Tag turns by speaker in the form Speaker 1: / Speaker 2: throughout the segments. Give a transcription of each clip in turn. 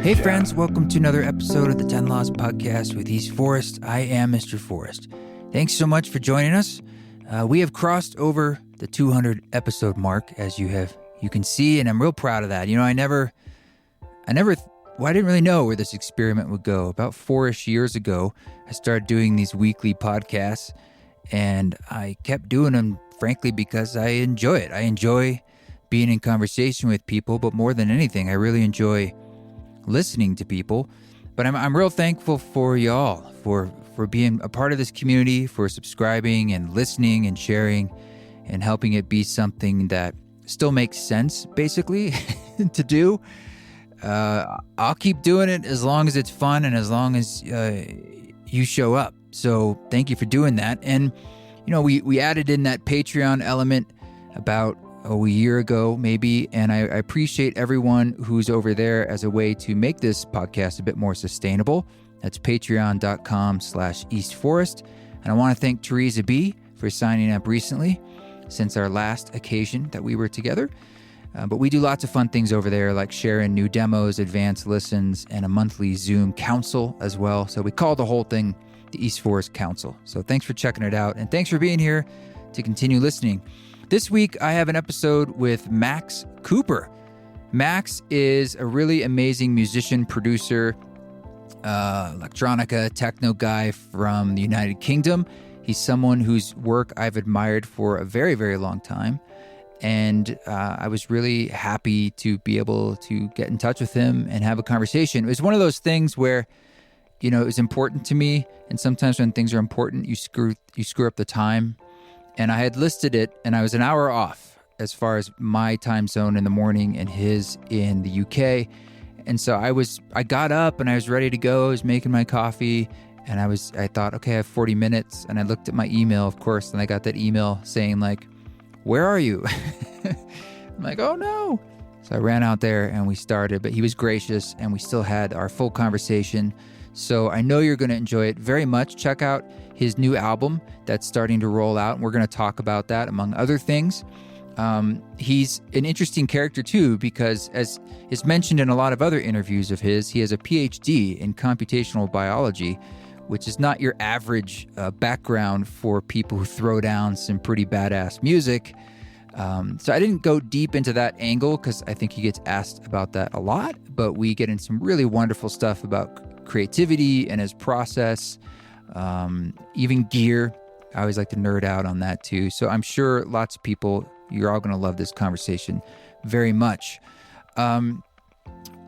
Speaker 1: Hey friends, welcome to another episode of the 10 Laws Podcast with East Forest. I am Mr. Forest. Thanks so much for joining us. We have crossed over the 200 episode mark, as you can see, and I'm real proud of that. You know, I didn't really know where this experiment would go. About 4-ish years ago, I started doing these weekly podcasts, and I kept doing them, frankly, because I enjoy it. I enjoy being in conversation with people, but more than anything, I really enjoy listening to people. But I'm real thankful for y'all, for being a part of this community, for subscribing and listening and sharing and helping it be something that still makes sense, basically, to do. I'll keep doing it as long as it's fun and as long as you show up. So thank you for doing that. And, you know, we added in that Patreon element about a year ago, maybe, and I appreciate everyone who's over there as a way to make this podcast a bit more sustainable. That's patreon.com/eastforest. And I want to thank Teresa B. for signing up recently since our last occasion that we were together. But we do lots of fun things over there, like sharing new demos, advanced listens, and a monthly Zoom council as well. So we call the whole thing the East Forest Council. So thanks for checking it out, and thanks for being here to continue listening. This week, I have an episode with Max Cooper. Max is a really amazing musician, producer, electronica, techno guy from the United Kingdom. He's someone whose work I've admired for a very, very long time. And I was really happy to be able to get in touch with him and have a conversation. It was one of those things where, you know, it was important to me. And sometimes when things are important, you screw up the time. And I had listed it, and I was an hour off as far as my time zone in the morning and his in the UK. And so I got up and I was ready to go. I was making my coffee, and I thought, okay, I have 40 minutes. And I looked at my email, of course, and I got that email saying, like, where are you? I'm like, oh no. So I ran out there and we started, but he was gracious and we still had our full conversation. So I know you're going to enjoy it very much. Check out his new album that's starting to roll out, and we're going to talk about that, among other things. He's an interesting character, too, because as is mentioned in a lot of other interviews of his, he has a PhD in computational biology, which is not your average background for people who throw down some pretty badass music. So I didn't go deep into that angle because I think he gets asked about that a lot, but we get in some really wonderful stuff about creativity and his process, even gear. I always like to nerd out on that too. So I'm sure lots of people, you're all going to love this conversation very much.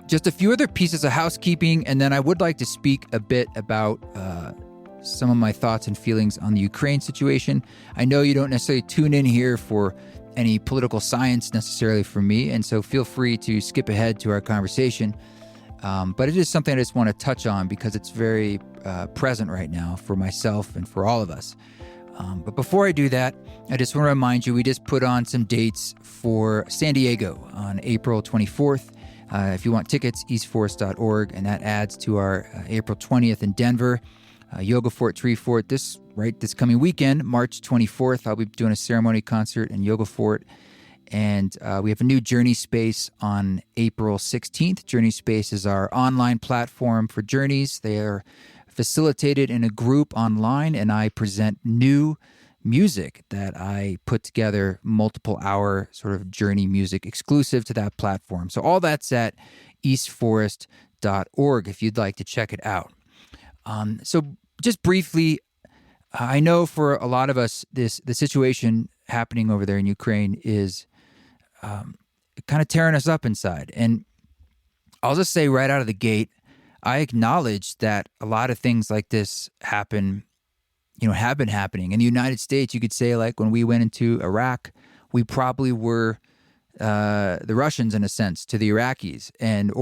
Speaker 1: Just a few other pieces of housekeeping, and then I would like to speak a bit about some of my thoughts and feelings on the Ukraine situation. I know you don't necessarily tune in here for any political science necessarily from me, and so feel free to skip ahead to our conversation. But it is something I just want to touch on because it's very present right now for myself and for all of us. But before I do that, I just want to remind you, we just put on some dates for San Diego on April 24th. If you want tickets, eastforest.org, and that adds to our April 20th in Denver. Yoga Fort, Tree Fort, this coming weekend, March 24th, I'll be doing a ceremony concert in Yoga Fort. And we have a new Journey Space on April 16th. Journey Space is our online platform for journeys. They are facilitated in a group online, and I present new music that I put together, multiple hour sort of journey music exclusive to that platform. So all that's at eastforest.org if you'd like to check it out. So just briefly, I know for a lot of us, the situation happening over there in Ukraine is kind of tearing us up inside. And I'll just say right out of the gate, I acknowledge that a lot of things like this have been happening. In the United States, you could say, like, when we went into Iraq, we probably were the Russians in a sense to the Iraqis. I'm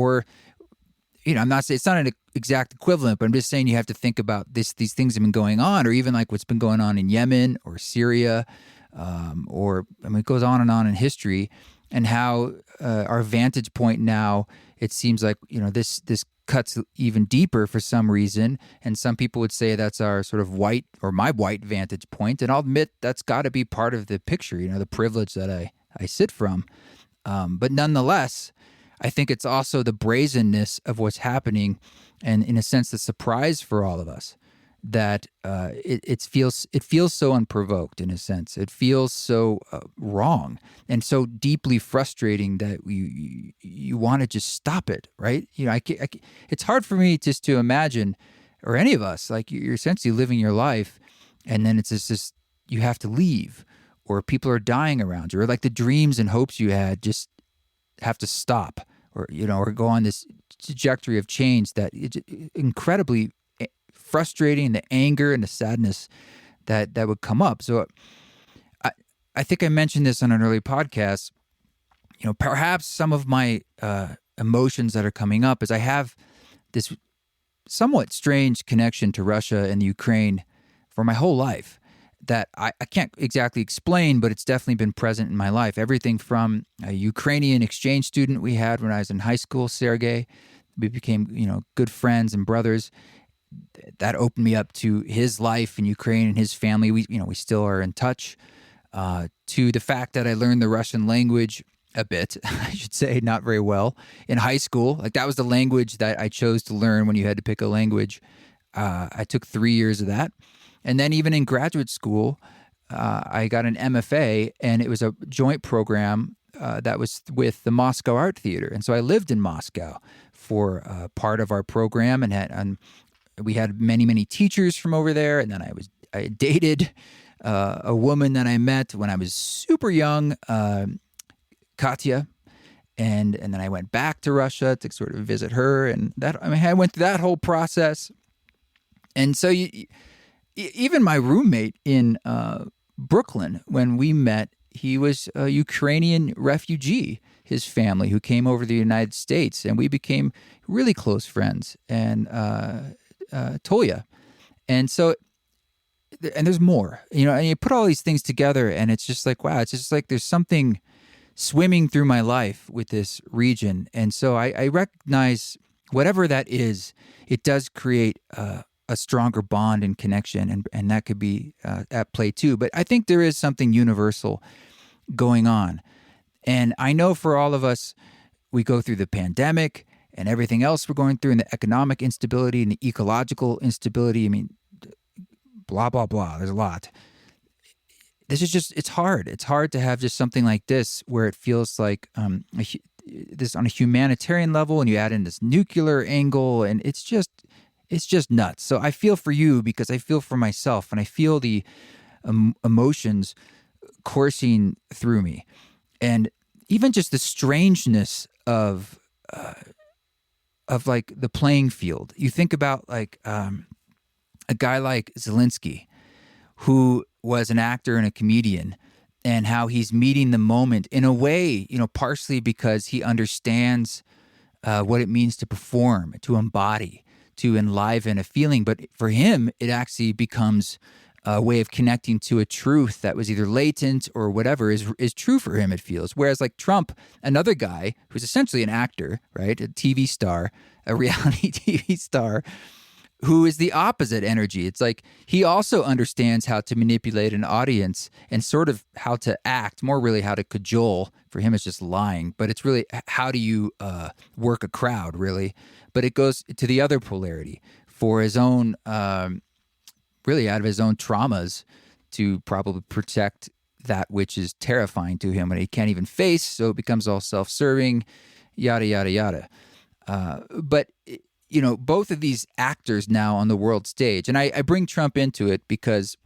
Speaker 1: not saying it's not an exact equivalent, but I'm just saying you have to think about these things have been going on, or even like what's been going on in Yemen or Syria, it goes on in history, and how our vantage point now, it seems like, this cuts even deeper for some reason. And some people would say that's our sort of white, or my white vantage point. And I'll admit that's got to be part of the picture, the privilege that I sit from. But nonetheless, I think it's also the brazenness of what's happening, and in a sense, the surprise for all of us that it feels so unprovoked. In a sense, it feels so wrong and so deeply frustrating that you want to just stop it, right? It's hard for me just to imagine, or any of us, like you're essentially living your life, and then it's just you have to leave, or people are dying around you, or like the dreams and hopes you had just have to stop, or or go on this trajectory of change that it's incredibly frustrating, the anger and the sadness that would come up. So I think I mentioned this on an early podcast. Perhaps some of my emotions that are coming up is I have this somewhat strange connection to Russia and the Ukraine for my whole life that I can't exactly explain, but it's definitely been present in my life. Everything from a Ukrainian exchange student we had when I was in high school, Sergey. We became, good friends and brothers. That opened me up to his life in Ukraine and his family. We still are in touch. To the fact that I learned the Russian language a bit, I should say, not very well, in high school. Like, that was the language that I chose to learn when you had to pick a language. I took 3 years of that. And then even in graduate school, I got an MFA, and it was a joint program that was with the Moscow Art Theater. And so I lived in Moscow for part of our program, and we had many, many teachers from over there. And then I dated a woman that I met when I was super young, Katya. And then I went back to Russia to sort of visit her. And I went through that whole process. And so even my roommate in Brooklyn, when we met, he was a Ukrainian refugee, his family, who came over to the United States, and we became really close friends. And Toya. And so, and there's more, and you put all these things together, and it's just like, wow, it's just like there's something swimming through my life with this region. And so I recognize whatever that is, it does create a stronger bond and connection, and that could be at play too. But I think there is something universal going on. And I know for all of us, we go through the pandemic and everything else we're going through, and the economic instability and the ecological instability. I mean, blah, blah, blah. There's a lot. This is just, it's hard. It's hard to have just something like this where it feels like this on a humanitarian level, and you add in this nuclear angle, and it's just nuts. So I feel for you because I feel for myself, and I feel the emotions coursing through me. And even just the strangeness of like the playing field. You think about like a guy like Zelensky, who was an actor and a comedian, and how he's meeting the moment in a way, partially because he understands what it means to perform, to embody, to enliven a feeling. But for him, it actually becomes a way of connecting to a truth that was either latent or whatever is true for him, it feels. Whereas like Trump, another guy who's essentially an actor, right? A TV star, a reality TV star, who is the opposite energy. It's like he also understands how to manipulate an audience and sort of how to act, more really how to cajole. For him, it's just lying. But it's really how do you work a crowd, really? But it goes to the other polarity for his own really out of his own traumas to probably protect that which is terrifying to him and he can't even face, so it becomes all self-serving, yada, yada, yada. But, both of these actors now on the world stage, and I bring Trump into it because,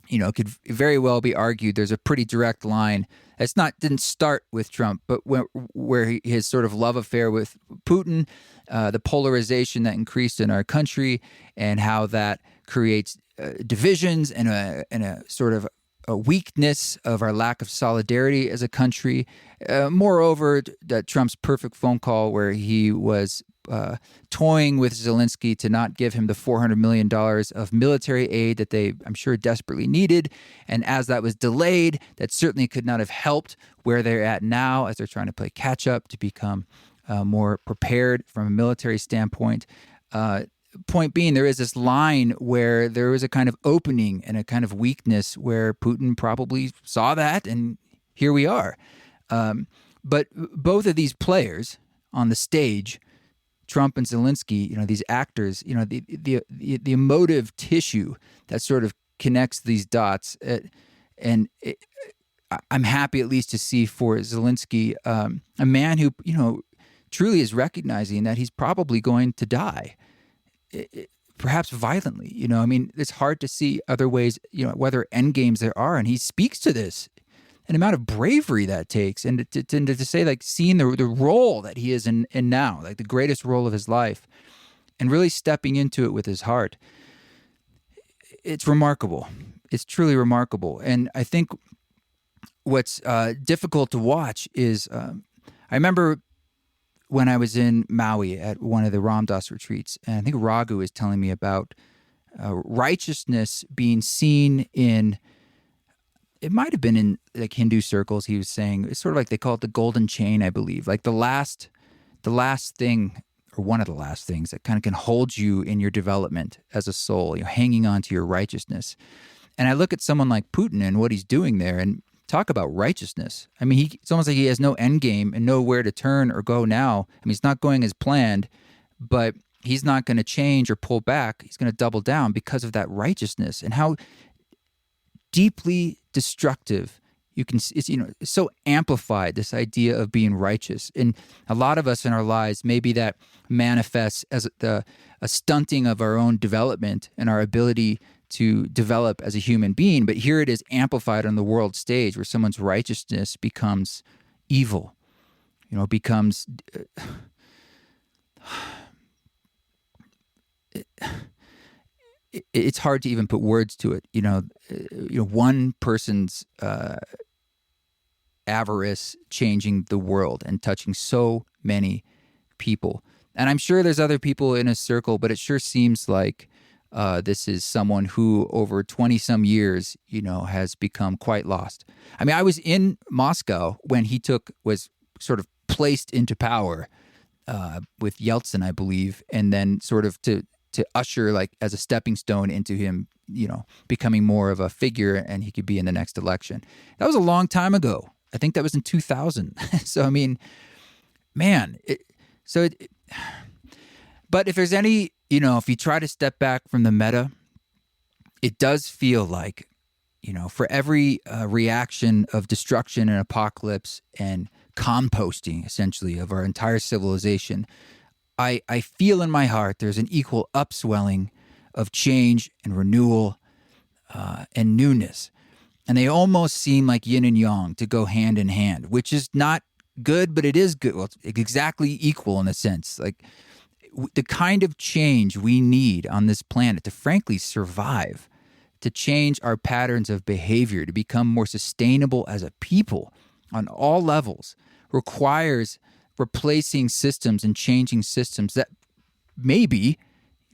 Speaker 1: it could very well be argued there's a pretty direct line. Didn't start with Trump, but where his sort of love affair with Putin, the polarization that increased in our country, and how that creates divisions and a sort of a weakness of our lack of solidarity as a country. Moreover, Trump's perfect phone call where he was toying with Zelensky to not give him the $400 million of military aid that they, I'm sure, desperately needed. And as that was delayed, that certainly could not have helped where they're at now as they're trying to play catch up to become more prepared from a military standpoint. Point being, there is this line where there was a kind of opening and a kind of weakness where Putin probably saw that, and here we are. But both of these players, on the stage, Trump and Zelensky, these actors, the emotive tissue that sort of connects these dots. I'm happy at least to see for Zelensky, a man who, truly is recognizing that he's probably going to die, perhaps violently. It's hard to see other ways, whether end games there are. And he speaks to this, an amount of bravery that takes. And to say, like, seeing the role that he is in now, like the greatest role of his life, and really stepping into it with his heart. It's remarkable. It's truly remarkable. And I think what's difficult to watch is I remember when I was in Maui at one of the Ramdas retreats, and I think Raghu was telling me about righteousness being seen in, it might have been in like Hindu circles. He was saying it's sort of like they call it the golden chain, I believe, like the last thing, or one of the last things that kind of can hold you in your development as a soul, hanging on to your righteousness. And I look at someone like Putin and what he's doing there, and talk about righteousness. It's almost like he has no end game and nowhere to turn or go now. It's not going as planned, but he's not going to change or pull back. He's going to double down because of that righteousness, and how deeply destructive it's so amplified, this idea of being righteous. And a lot of us in our lives, maybe that manifests as a stunting of our own development and our ability to develop as a human being. But here it is amplified on the world stage, where someone's righteousness becomes evil, becomes it's hard to even put words to it. One person's avarice changing the world and touching so many people. And I'm sure there's other people in a circle, but it sure seems like this is someone who over 20 some years, has become quite lost. I was in Moscow when he was sort of placed into power with Yeltsin, I believe, and then sort of to usher, like, as a stepping stone into him, becoming more of a figure, and he could be in the next election. That was a long time ago. I think that was in 2000. So, but if there's any, if you try to step back from the meta, it does feel like, for every reaction of destruction and apocalypse and composting, essentially, of our entire civilization, I feel in my heart there's an equal upswelling of change and renewal and newness. And they almost seem like yin and yang, to go hand in hand, which is not good, but it is good. Well, it's exactly equal in a sense. Like, the kind of change we need on this planet to frankly survive, to change our patterns of behavior, to become more sustainable as a people on all levels, requires replacing systems and changing systems that maybe,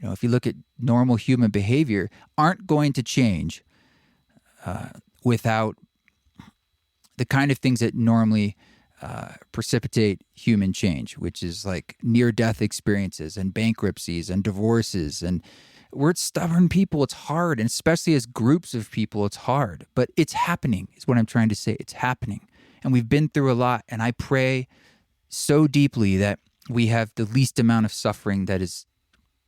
Speaker 1: if you look at normal human behavior, aren't going to change without the kind of things that normally precipitate human change, which is like near-death experiences and bankruptcies and divorces. And we're stubborn people. It's hard. And especially as groups of people, it's hard. But it's happening, is what I'm trying to say. It's happening. And we've been through a lot. And I pray so deeply that we have the least amount of suffering that is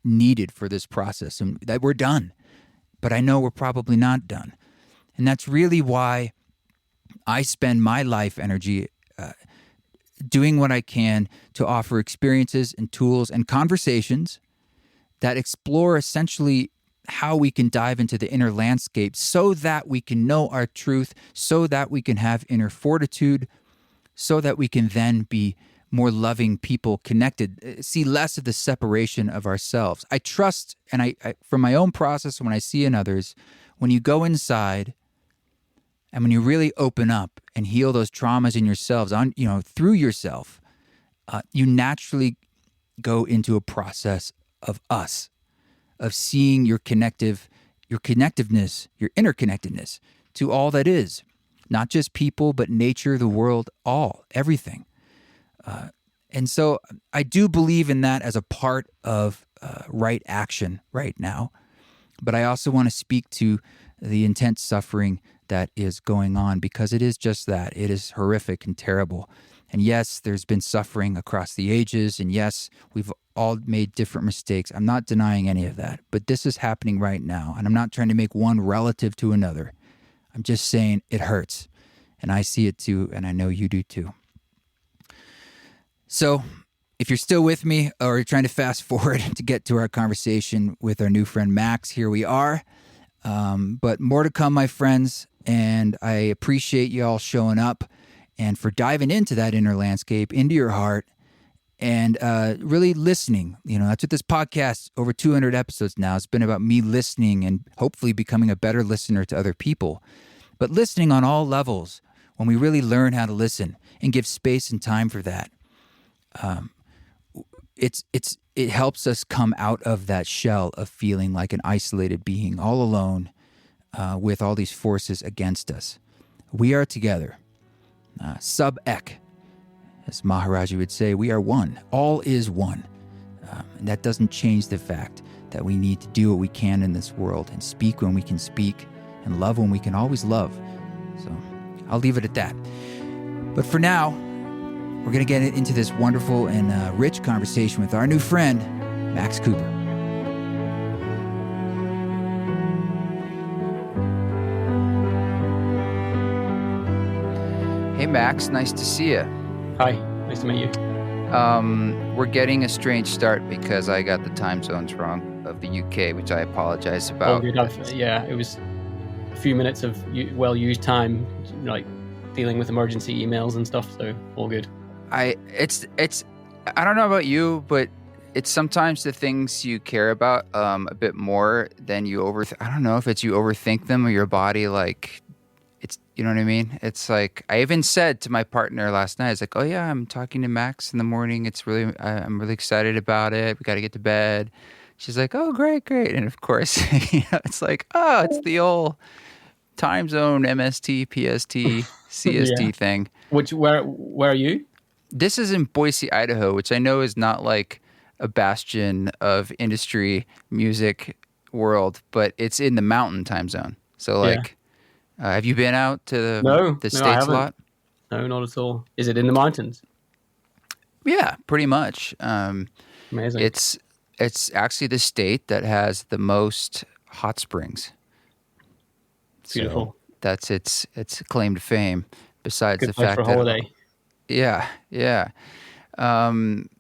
Speaker 1: needed for this process, and that we're done. But I know we're probably not done. And that's really why I spend my life energy doing what I can to offer experiences and tools and conversations that explore essentially how we can dive into the inner landscape, so that we can know our truth, so that we can have inner fortitude, so that we can then be more loving people, connected, see less of the separation of ourselves. I trust, and I from my own process, when I see in others, when you go inside and when you really open up and heal those traumas in yourselves, through yourself, you naturally go into a process of seeing your connectiveness, your interconnectedness to all that is, not just people, but nature, the world, everything. And so I do believe in that as a part of right action right now. But I also want to speak to the intense suffering that is going on, because it is just that. It is horrific and terrible. And yes, there's been suffering across the ages. And yes, we've all made different mistakes. I'm not denying any of that. But this is happening right now. And I'm not trying to make one relative to another. I'm just saying it hurts. And I see it too. And I know you do too. So if you're still with me or you're trying to fast forward to get to our conversation with our new friend Max, here we are. But more to come, my friends. And I appreciate you all showing up and for diving into that inner landscape, into your heart, and really listening. You know, that's what this podcast, over 200 episodes now, it's been about me listening and hopefully becoming a better listener to other people. But listening on all levels, when we really learn how to listen and give space and time for that, it helps us come out of that shell of feeling like an isolated being, all alone, with all these forces against us. We are together. Sub-ek, as Maharaji would say, we are one. All is one. And that doesn't change the fact that we need to do what we can in this world and speak when we can speak and love when we can always love. So I'll leave it at that. But for now, we're going to get into this wonderful and rich conversation with our new friend, Max Cooper. Hey, Max, nice to see you.
Speaker 2: Hi, nice to meet you.
Speaker 1: We're getting a strange start because I got the time zones wrong of the UK, which I apologize about.
Speaker 2: Oh, good. It was a few minutes of well-used time, like dealing with emergency emails and stuff, so all good.
Speaker 1: I don't know about you, but it's sometimes the things you care about a bit more than you I don't know if it's you overthink them or your body, like, it's, you know what I mean? It's like, I even said to my partner last night, it's like, oh yeah, I'm talking to Max in the morning. I'm really excited about it. We got to get to bed. She's like, oh, great. And of course, it's like, oh, it's the old time zone, MST, PST, CST thing.
Speaker 2: Where are you?
Speaker 1: This is in Boise, Idaho, which I know is not like a bastion of industry music world, but it's in the mountain time zone. So like, have you been out to the States a lot?
Speaker 2: No, not at all. Is it in the mountains?
Speaker 1: Yeah, pretty much.
Speaker 2: Amazing.
Speaker 1: It's actually the state that has the most hot springs.
Speaker 2: Beautiful.
Speaker 1: So that's its claim to fame. Besides
Speaker 2: Good
Speaker 1: the
Speaker 2: place
Speaker 1: fact
Speaker 2: for a
Speaker 1: that
Speaker 2: holiday.
Speaker 1: Yeah.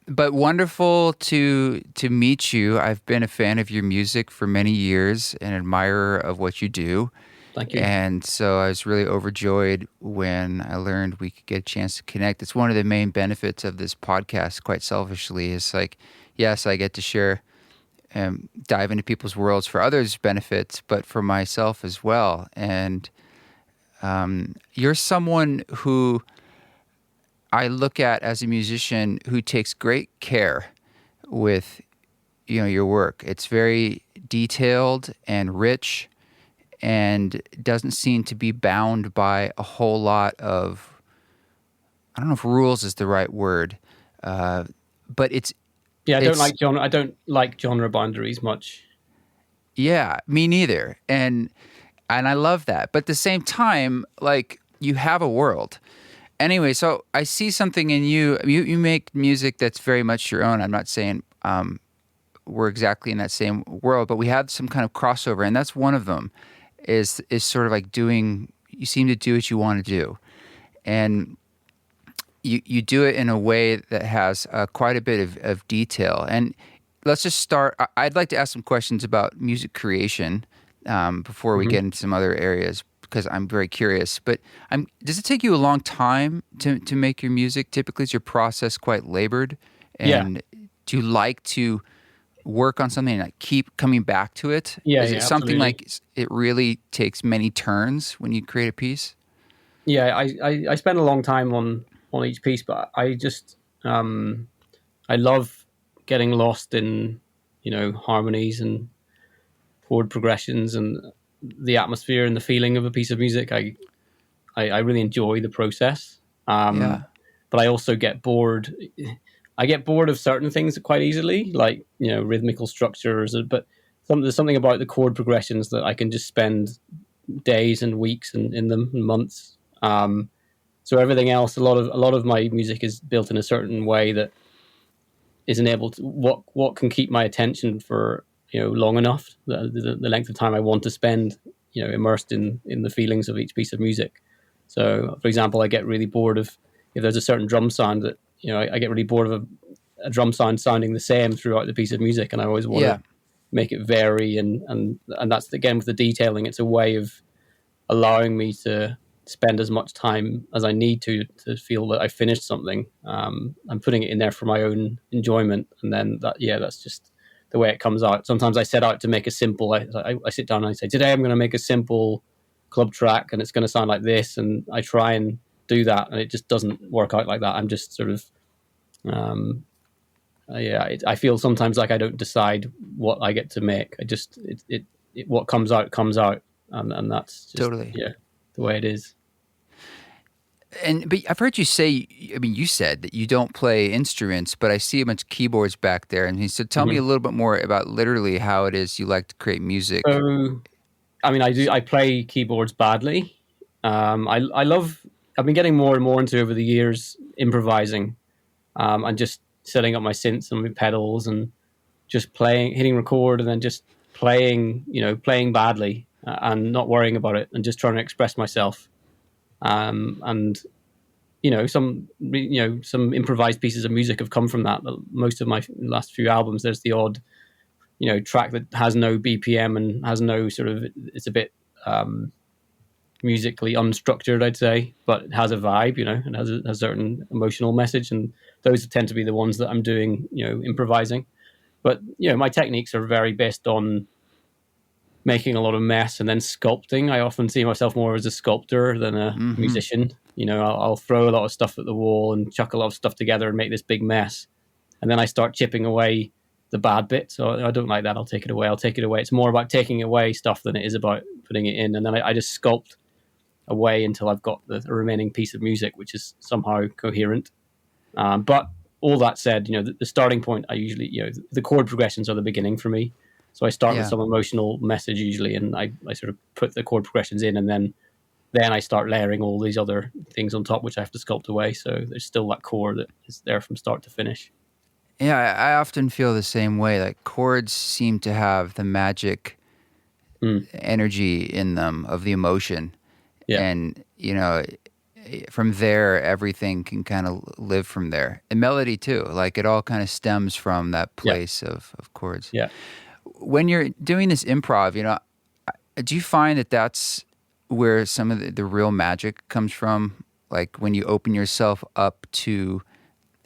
Speaker 1: But wonderful to meet you. I've been a fan of your music for many years, an admirer of what you do.
Speaker 2: Thank you.
Speaker 1: And so I was really overjoyed when I learned we could get a chance to connect. It's one of the main benefits of this podcast, quite selfishly, is like, yes, I get to share and dive into people's worlds for others' benefits, but for myself as well. And you're someone who I look at as a musician who takes great care with, your work. It's very detailed and rich and doesn't seem to be bound by a whole lot of, I don't know if rules is the right word, but it's...
Speaker 2: Yeah, I don't like genre boundaries much.
Speaker 1: Yeah, me neither. And I love that. But at the same time, like, you have a world. Anyway, so I see something in you. You make music that's very much your own. I'm not saying we're exactly in that same world, but we have some kind of crossover, and that's one of them, is sort of like you seem to do what you want to do. And you do it in a way that has quite a bit of detail. And let's just start. I'd like to ask some questions about music creation before we get into some other areas, because I'm very curious. But does it take you a long time to make your music? Typically, is your process quite labored? And do you like to work on something and like keep coming back to it? Is it something
Speaker 2: absolutely.
Speaker 1: like it really takes many turns when you create a piece?
Speaker 2: Yeah, I spend a long time on each piece, but I just I love getting lost in harmonies and chord progressions and the atmosphere and the feeling of a piece of music. I really enjoy the process, but I also get bored. I get bored of certain things quite easily, like rhythmical structures. But there's something about the chord progressions that I can just spend days and weeks in them and months. So everything else, a lot of my music is built in a certain way that isn't able to what can keep my attention for long enough, the length of time I want to spend immersed in the feelings of each piece of music. So, for example, I get really bored of if there's a certain drum sound that I get really bored of a drum sound sounding the same throughout the piece of music, and I always want to make it vary, and that's again with the detailing. It's a way of allowing me to spend as much time as I need to feel that I finished something. I'm putting it in there for my own enjoyment, and then that's just the way it comes out. Sometimes I set out to make a simple. I sit down and I say, today I'm going to make a simple club track, and it's going to sound like this, and I try and do that, and it just doesn't work out like that. I'm just sort of, I feel sometimes like I don't decide what I get to make. I just what comes out comes out, and that's just,
Speaker 1: totally
Speaker 2: the way it is.
Speaker 1: But I've heard you say, I mean, you said that you don't play instruments, but I see a bunch of keyboards back there. And so tell me a little bit more about literally how it is you like to create music.
Speaker 2: So, I mean, I play keyboards badly. I've been getting more and more into over the years improvising, and just setting up my synths and my pedals and just hitting record and then just playing badly, and not worrying about it and just trying to express myself. And some improvised pieces of music have come from that. Most of my last few albums, there's the odd track that has no BPM and has no sort of, it's a bit musically unstructured, I'd say, but it has a vibe, and has a certain emotional message, and those tend to be the ones that I'm doing improvising. But my techniques are very based on making a lot of mess and then sculpting. I often see myself more as a sculptor than a musician. I'll throw a lot of stuff at the wall and chuck a lot of stuff together and make this big mess, and then I start chipping away the bad bits. So I don't like that. I'll take it away. It's more about taking away stuff than it is about putting it in, and then I just sculpt away until I've got the remaining piece of music, which is somehow coherent. But all that said, the starting point, I usually, the chord progressions are the beginning for me. So I start with some emotional message usually, and I sort of put the chord progressions in, and then I start layering all these other things on top, which I have to sculpt away. So there's still that core that is there from start to finish.
Speaker 1: Yeah, I often feel the same way. Like chords seem to have the magic energy in them of the emotion. Yeah. And, from there, everything can kind of live from there. And melody too. Like it all kind of stems from that place of chords.
Speaker 2: Yeah.
Speaker 1: When you're doing this improv, do you find that that's where some of the real magic comes from? Like when you open yourself up to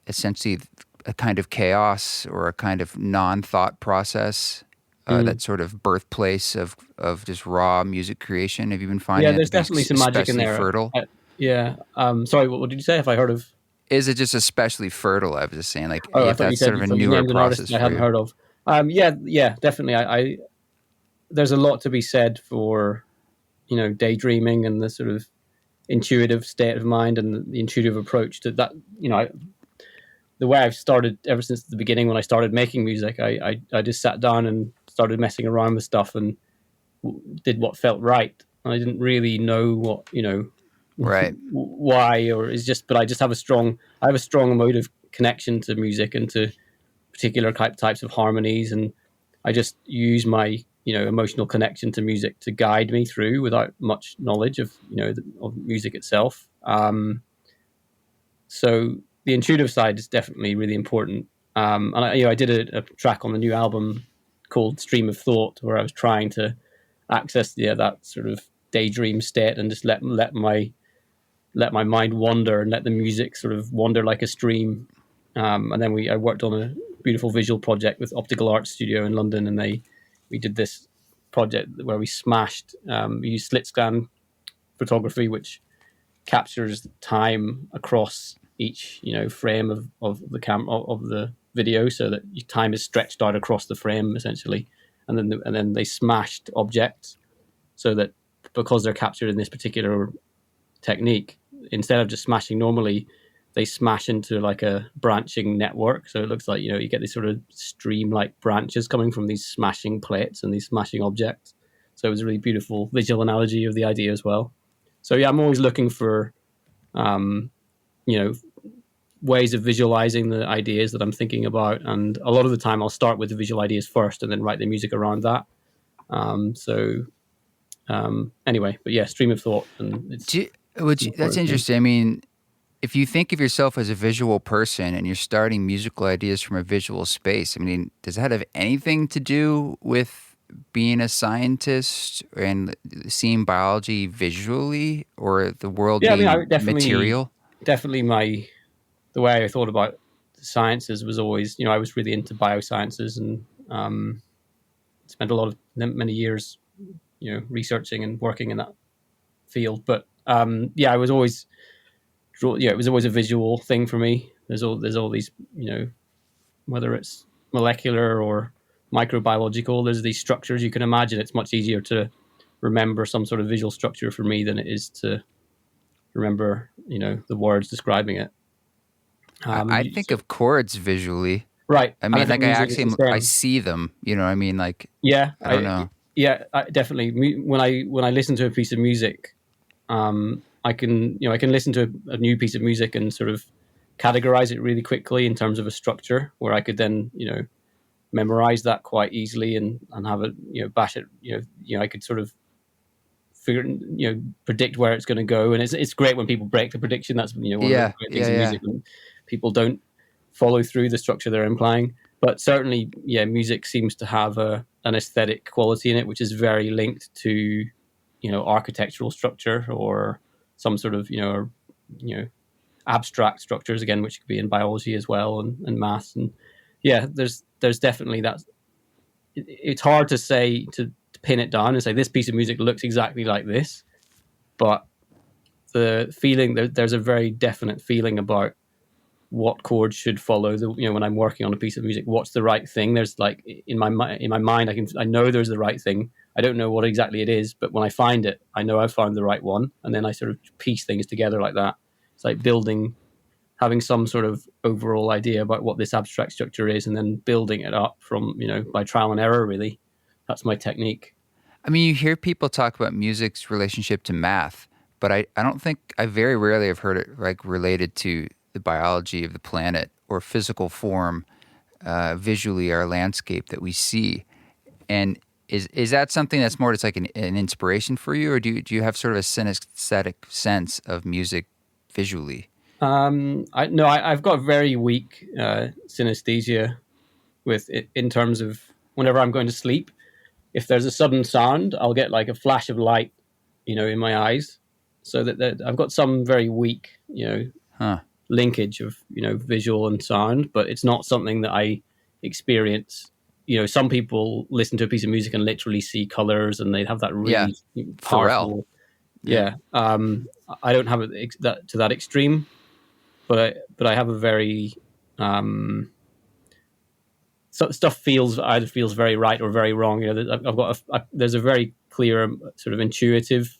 Speaker 1: essentially a kind of chaos or a kind of non-thought process, that sort of birthplace of just raw music creation. Have you been finding?
Speaker 2: Yeah, there's definitely some magic in there.
Speaker 1: Fertile.
Speaker 2: Sorry, what did you say? If I heard of?
Speaker 1: Is it just especially fertile? I was just saying, like,
Speaker 2: if
Speaker 1: that's sort of a newer process.
Speaker 2: I hadn't heard of. Yeah, definitely. I there's a lot to be said for daydreaming and the sort of intuitive state of mind and the intuitive approach to that. The way I've started ever since the beginning when I started making music, I just sat down and started messing around with stuff and did what felt right. I didn't really know what,
Speaker 1: right,
Speaker 2: why, or it's just, but I just have a strong emotive connection to music and to particular types of harmonies. And I just use my, emotional connection to music to guide me through without much knowledge of, of music itself. So the intuitive side is definitely really important. And I did a track on the new album called Stream of Thought, where I was trying to access that sort of daydream state and just let my mind wander and let the music sort of wander like a stream. And then I worked on a beautiful visual project with Optical Art Studio in London, and we did this project where we used slit scan photography, which captures time across each frame of the camera of the video, so that time is stretched out across the frame essentially, and then they smashed objects, so that because they're captured in this particular technique, instead of just smashing normally, they smash into like a branching network, so it looks like you get these sort of stream like branches coming from these smashing plates and these smashing objects. So it was a really beautiful visual analogy of the idea as well. So yeah, I'm always looking for um, you know, ways of visualizing the ideas that I'm thinking about. And a lot of the time I'll start with the visual ideas first and then write the music around that. Anyway, but yeah, stream of thought, and it's
Speaker 1: Which that's
Speaker 2: important thing.
Speaker 1: interesting. I mean, if you think of yourself as a visual person and you're starting musical ideas from a visual space, I mean, does that have anything to do with being a scientist and seeing biology visually, or the world
Speaker 2: Yeah, I mean, I
Speaker 1: being
Speaker 2: definitely,
Speaker 1: material?
Speaker 2: definitely the way I thought about the sciences was always, I was really into biosciences, and spent a lot of many years, researching and working in that field. But yeah, I was always it was always a visual thing for me. There's all these, whether it's molecular or microbiological, there's these structures you can imagine. It's much easier to remember some sort of visual structure for me than it is to remember, the words describing it.
Speaker 1: I think
Speaker 2: So,
Speaker 1: of chords visually.
Speaker 2: right,
Speaker 1: I
Speaker 2: and I
Speaker 1: mean,
Speaker 2: think
Speaker 1: like I
Speaker 2: music is the
Speaker 1: actually I
Speaker 2: same.
Speaker 1: see them. You know, what I mean, like
Speaker 2: Yeah,
Speaker 1: I don't know.
Speaker 2: I definitely, when I listen to a piece of music, I can listen to a new piece of music and sort of categorize it really quickly in terms of a structure, where I could then, memorize that quite easily, and have it, bash it, I could sort of figure, predict where it's going to go. And it's great when people break the prediction. That's, one of the
Speaker 1: Yeah,
Speaker 2: great things
Speaker 1: yeah,
Speaker 2: in
Speaker 1: yeah.
Speaker 2: music, when people don't follow through the structure they're implying. But certainly, yeah, music seems to have an aesthetic quality in it, which is very linked to, architectural structure, or some sort of, you know abstract structures, again, which could be in biology as well, and maths. And yeah, there's definitely that. It's hard to say, to pin it down and say this piece of music looks exactly like this, but the feeling, there's a very definite feeling about what chords should follow. When I'm working on a piece of music, what's the right thing? There's like, in my mind, I know there's the right thing. I don't know what exactly it is, but when I find it, I know I've found the right one, and then I sort of piece things together like that. It's like having some sort of overall idea about what this abstract structure is, and then building it up from, by trial and error, really. That's my technique.
Speaker 1: I mean, you hear people talk about music's relationship to math, but I don't think I very rarely have heard it like related to the biology of the planet or physical form, visually our landscape that we see. And is that something that's more just like an inspiration for you, or do you have sort of a synesthetic sense of music visually?
Speaker 2: I no, I've got very weak synesthesia with it, in terms of whenever I'm going to sleep. If there's a sudden sound, I'll get like a flash of light, in my eyes. So that I've got some very weak,
Speaker 1: Huh?
Speaker 2: linkage of, visual and sound, but it's not something that I experience. Some people listen to a piece of music and literally see colors, and they have that
Speaker 1: Yeah,
Speaker 2: really
Speaker 1: Pharrell.
Speaker 2: powerful.
Speaker 1: Yeah.
Speaker 2: Yeah, I don't have it that to that extreme, but I have a very, so stuff feels very right or very wrong. I've got there's a very clear, sort of intuitive,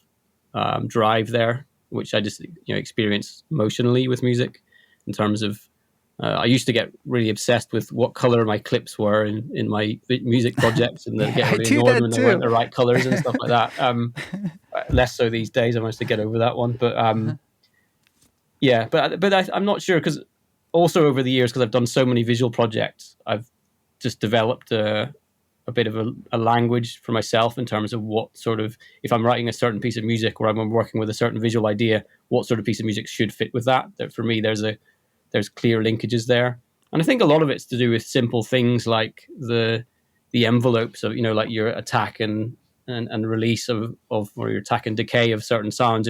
Speaker 2: drive there, which I just, experience emotionally with music, in terms of. I used to get really obsessed with what color my clips were in my music projects, and then
Speaker 1: Yeah,
Speaker 2: get
Speaker 1: I
Speaker 2: really
Speaker 1: do
Speaker 2: annoyed
Speaker 1: that
Speaker 2: when they weren't
Speaker 1: too.
Speaker 2: the right colors and stuff like that. Less so these days. I managed to get over that one, but yeah, but I'm not sure, because also over the years, because I've done so many visual projects, I've just developed a bit of a language for myself, in terms of what sort of, if I'm writing a certain piece of music, or I'm working with a certain visual idea, what sort of piece of music should fit with that. That for me, there's clear linkages there, and I think a lot of it's to do with simple things like the envelopes of, like your attack and release of or your attack and decay of certain sounds.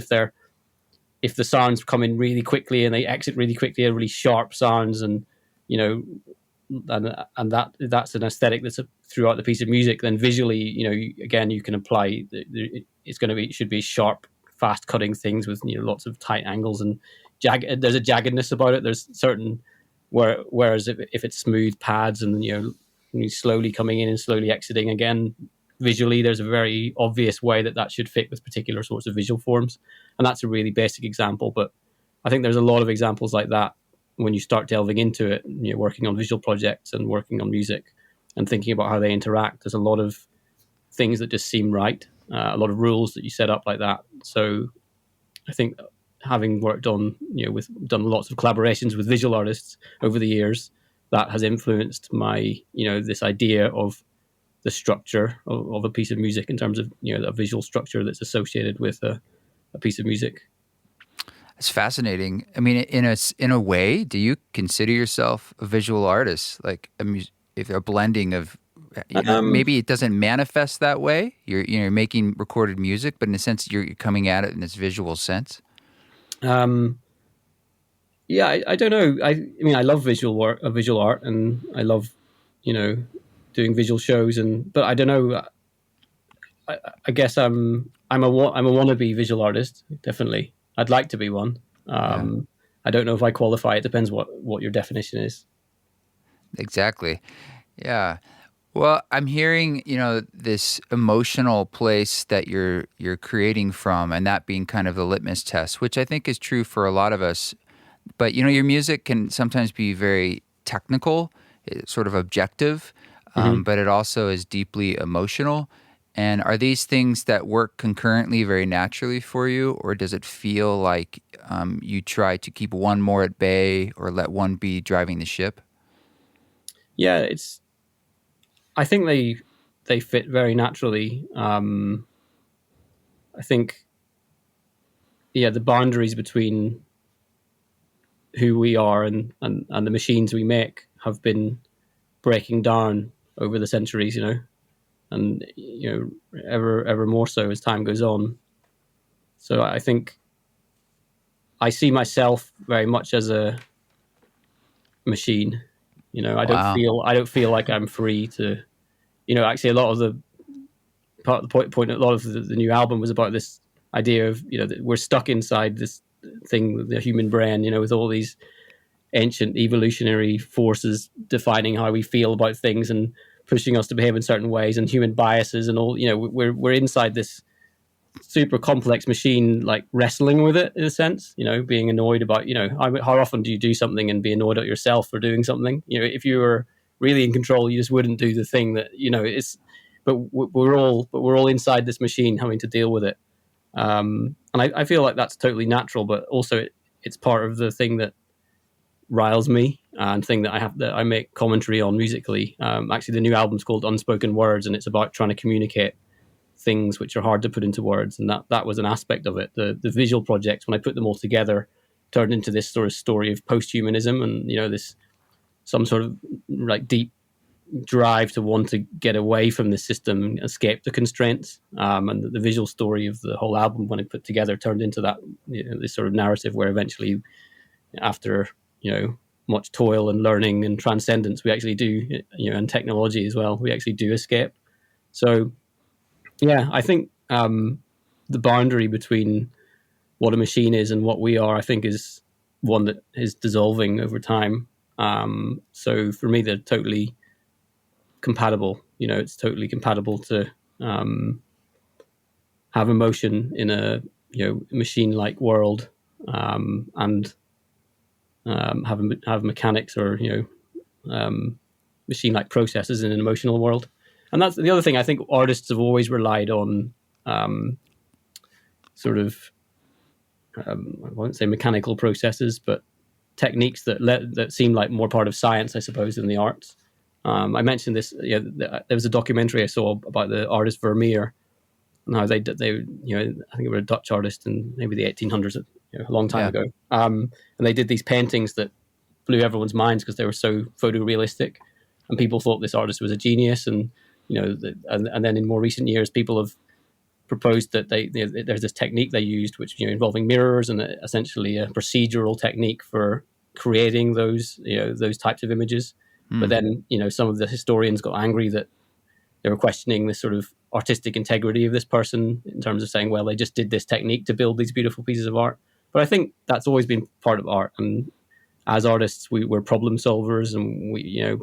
Speaker 2: If the sounds come in really quickly and they exit really quickly, are really sharp sounds, and you know and that's an aesthetic that's throughout the piece of music, then visually, again, you can apply it should be sharp, fast cutting things with, lots of tight angles, and there's a jaggedness about it. There's certain, whereas if it's smooth pads, and slowly coming in and slowly exiting again, visually there's a very obvious way that should fit with particular sorts of visual forms. And that's a really basic example, but I think there's a lot of examples like that when you start delving into it, working on visual projects and working on music and thinking about how they interact. There's a lot of things that just seem right, a lot of rules that you set up like that. So I think having worked on, done lots of collaborations with visual artists over the years, that has influenced my, this idea of the structure of a piece of music in terms of, a visual structure that's associated with a piece of music.
Speaker 1: It's fascinating. I mean, in a way, do you consider yourself a visual artist? Like if a blending of, maybe it doesn't manifest that way. You're making recorded music, but in a sense, you're coming at it in this visual sense.
Speaker 2: Yeah, I don't know. I mean, I love visual art, and I love, doing visual shows, but I don't know. I guess I'm a wannabe visual artist. Definitely, I'd like to be one. I don't know if I qualify. It depends what your definition is.
Speaker 1: Exactly. Yeah. Well, I'm hearing, this emotional place that you're creating from, and that being kind of the litmus test, which I think is true for a lot of us. But, your music can sometimes be very technical, sort of objective, but it also is deeply emotional. And are these things that work concurrently very naturally for you, or does it feel like you try to keep one more at bay or let one be driving the ship?
Speaker 2: Yeah, I think they fit very naturally. I think, the boundaries between who we are and the machines we make have been breaking down over the centuries, and ever more so as time goes on. So I think I see myself very much as a machine. I don't
Speaker 1: Wow.
Speaker 2: feel like I'm free to, actually a lot of the point a lot of the new album was about this idea of, that we're stuck inside this thing, the human brain, with all these ancient evolutionary forces defining how we feel about things and pushing us to behave in certain ways, and human biases and all. We're inside this super complex machine, like wrestling with it in a sense. Being annoyed about, how often do you do something and be annoyed at yourself for doing something? If you were really in control, you just wouldn't do the thing that it's. But we're all inside this machine having to deal with it, and I feel like that's totally natural, but also it's part of the thing that riles me and thing that I make commentary on musically. Actually, the new album's called Unspoken Words, and it's about trying to communicate things which are hard to put into words, and that was an aspect of it. The visual projects, when I put them all together, turned into this sort of story of post-humanism, and this some sort of like deep drive to want to get away from the system and escape the constraints. And the visual story of the whole album, when I put together, turned into that, this sort of narrative where eventually, after much toil and learning and transcendence, we actually do, and technology as well, we actually do escape. So yeah, I think the boundary between what a machine is and what we are, I think, is one that is dissolving over time. So for me, they're totally compatible. It's totally compatible to have emotion in a machine-like world, and have mechanics or machine-like processes in an emotional world. And that's the other thing. I think artists have always relied on sort of I won't say mechanical processes, but techniques that seem like more part of science, I suppose, than the arts. I mentioned this. There was a documentary I saw about the artist Vermeer, and how they I think they were a Dutch artist in maybe the 1800s, a long time ago. And they did these paintings that blew everyone's minds because they were so photorealistic, and people thought this artist was a genius. And and then in more recent years, people have proposed that there's this technique they used, which involving mirrors and essentially a procedural technique for creating those types of images. But then some of the historians got angry that they were questioning this sort of artistic integrity of this person in terms of saying, well, they just did this technique to build these beautiful pieces of art. But I think that's always been part of art, and as artists, we're problem solvers, and we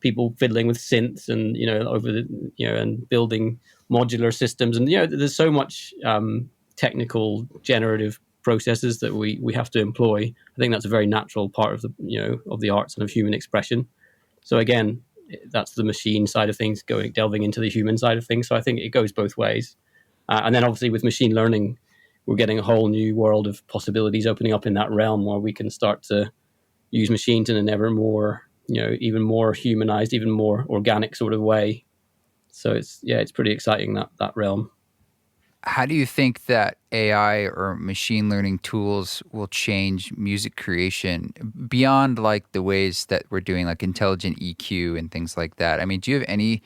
Speaker 2: people fiddling with synths and over the and building modular systems, and there's so much technical generative processes that we have to employ. I think that's a very natural part of the of the arts and of human expression. So again, that's the machine side of things delving into the human side of things. So I think it goes both ways. And then obviously with machine learning, we're getting a whole new world of possibilities opening up in that realm where we can start to use machines in an ever more, even more humanized, even more organic sort of way. So it's pretty exciting, that realm.
Speaker 1: How do you think that AI or machine learning tools will change music creation beyond like the ways that we're doing like intelligent EQ and things like that? I mean, do you have any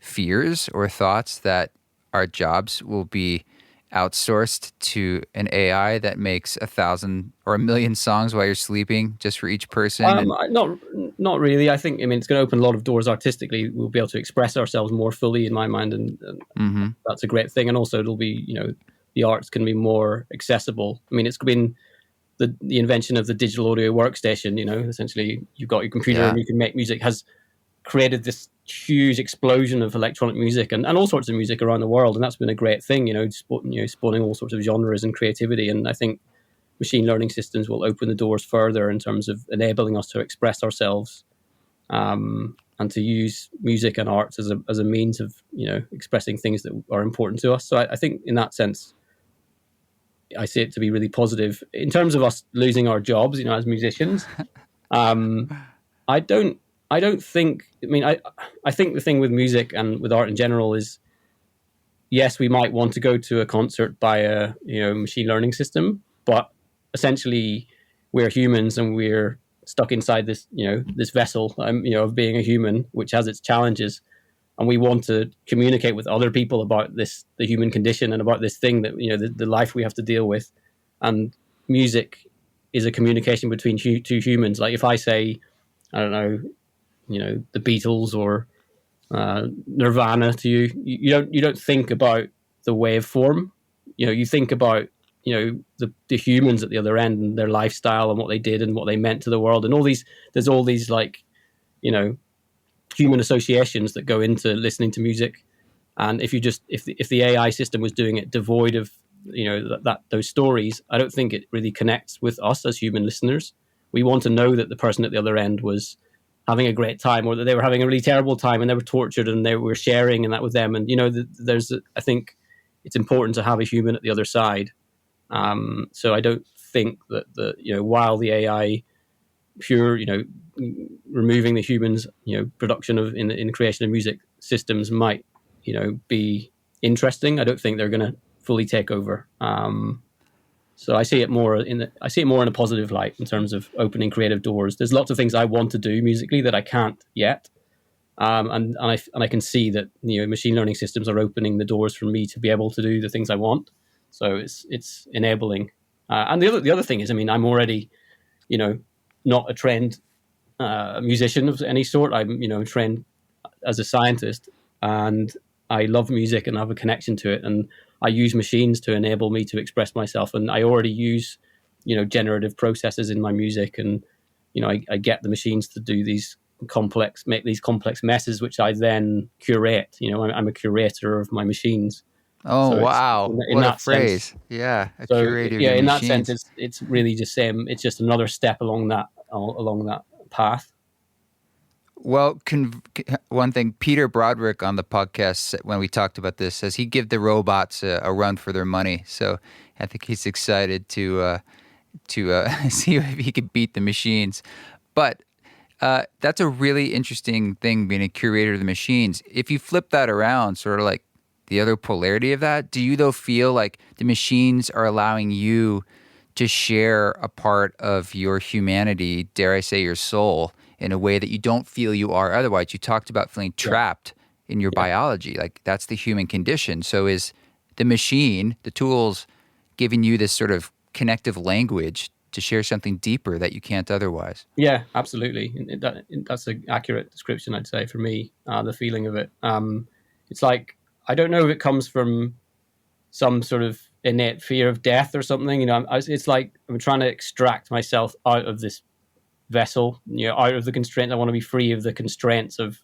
Speaker 1: fears or thoughts that our jobs will be outsourced to an AI that makes 1,000 or 1,000,000 songs while you're sleeping just for each person?
Speaker 2: Not really. I think, it's going to open a lot of doors artistically. We'll be able to express ourselves more fully, in my mind, and that's a great thing. And also, it'll be, the arts can be more accessible. I mean, it's been the invention of the digital audio workstation. Essentially, you've got your computer and you can make music, has created this huge explosion of electronic music and all sorts of music around the world, and that's been a great thing. Spawning all sorts of genres and creativity. And I think machine learning systems will open the doors further in terms of enabling us to express ourselves, and to use music and arts as a means of expressing things that are important to us. So I think in that sense, I see it to be really positive. In terms of us losing our jobs, as musicians, I don't think. I think the thing with music and with art in general is, yes, we might want to go to a concert by a machine learning system, but essentially we're humans and we're stuck inside this this vessel of being a human, which has its challenges, and we want to communicate with other people about the human condition and about this thing that the life we have to deal with. And music is a communication between two humans. Like if I say, I don't know, the Beatles or Nirvana to you, you don't think about the waveform. You think about the humans at the other end and their lifestyle and what they did and what they meant to the world, and there's all these like human associations that go into listening to music. And if the AI system was doing it devoid of those stories, I don't think it really connects with us as human listeners. We want to know that the person at the other end was having a great time, or that they were having a really terrible time and they were tortured and they were sharing and that with them. And I think it's important to have a human at the other side. So I don't think that while the AI pure removing the humans production of in the creation of music systems might be interesting, I don't think they're going to fully take over. So I see it more in a positive light in terms of opening creative doors. There's lots of things I want to do musically that I can't yet, and I can see that machine learning systems are opening the doors for me to be able to do the things I want. So it's enabling. And the other thing is, I'm already not a trained musician of any sort. I'm trained as a scientist, and I love music and I have a connection to it, and I use machines to enable me to express myself. And I already use generative processes in my music, and I get the machines to do make these complex messes, which I then curate. I'm a curator of my machines.
Speaker 1: Oh,
Speaker 2: So
Speaker 1: wow. What a phrase.
Speaker 2: Sense,
Speaker 1: yeah. A
Speaker 2: so
Speaker 1: curator of
Speaker 2: yeah,
Speaker 1: your
Speaker 2: in
Speaker 1: machines.
Speaker 2: that sense, it's really just it's just another step along that path.
Speaker 1: Well, one thing, Peter Broderick on the podcast, when we talked about this, says he give the robots a run for their money. So I think he's excited to see if he could beat the machines. But that's a really interesting thing, being a curator of the machines. If you flip that around, sort of like the other polarity of that, do you though feel like the machines are allowing you to share a part of your humanity, dare I say your soul, in a way that you don't feel you are otherwise? You talked about feeling trapped in your biology. Like that's the human condition. So is the machine, the tools, giving you this sort of connective language to share something deeper that you can't otherwise?
Speaker 2: Yeah, absolutely. That's an accurate description, I'd say, for me, the feeling of it. It's like, I don't know if it comes from some sort of innate fear of death or something. It's like I'm trying to extract myself out of this vessel, out of the constraints. I want to be free of the constraints of,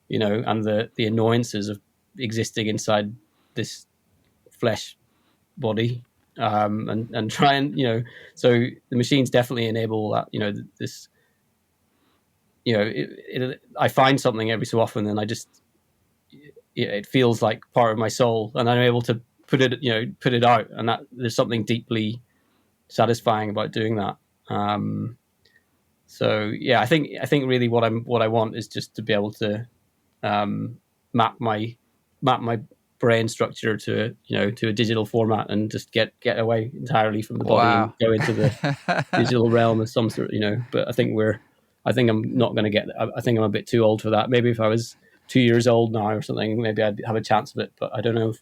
Speaker 2: and the annoyances of existing inside this flesh body, and try and, so the machines definitely enable that, this, I find something every so often and I just, it feels like part of my soul, and I'm able to put it out, and that there's something deeply satisfying about doing that. So yeah, I think really what I want is just to be able to map my brain structure to to a digital format, and just get away entirely from the body and
Speaker 1: Wow.
Speaker 2: go into the digital realm of some sort. But I think I'm not going to get. I think I'm a bit too old for that. Maybe if I was 2 years old now or something, maybe I'd have a chance of it. But I don't know if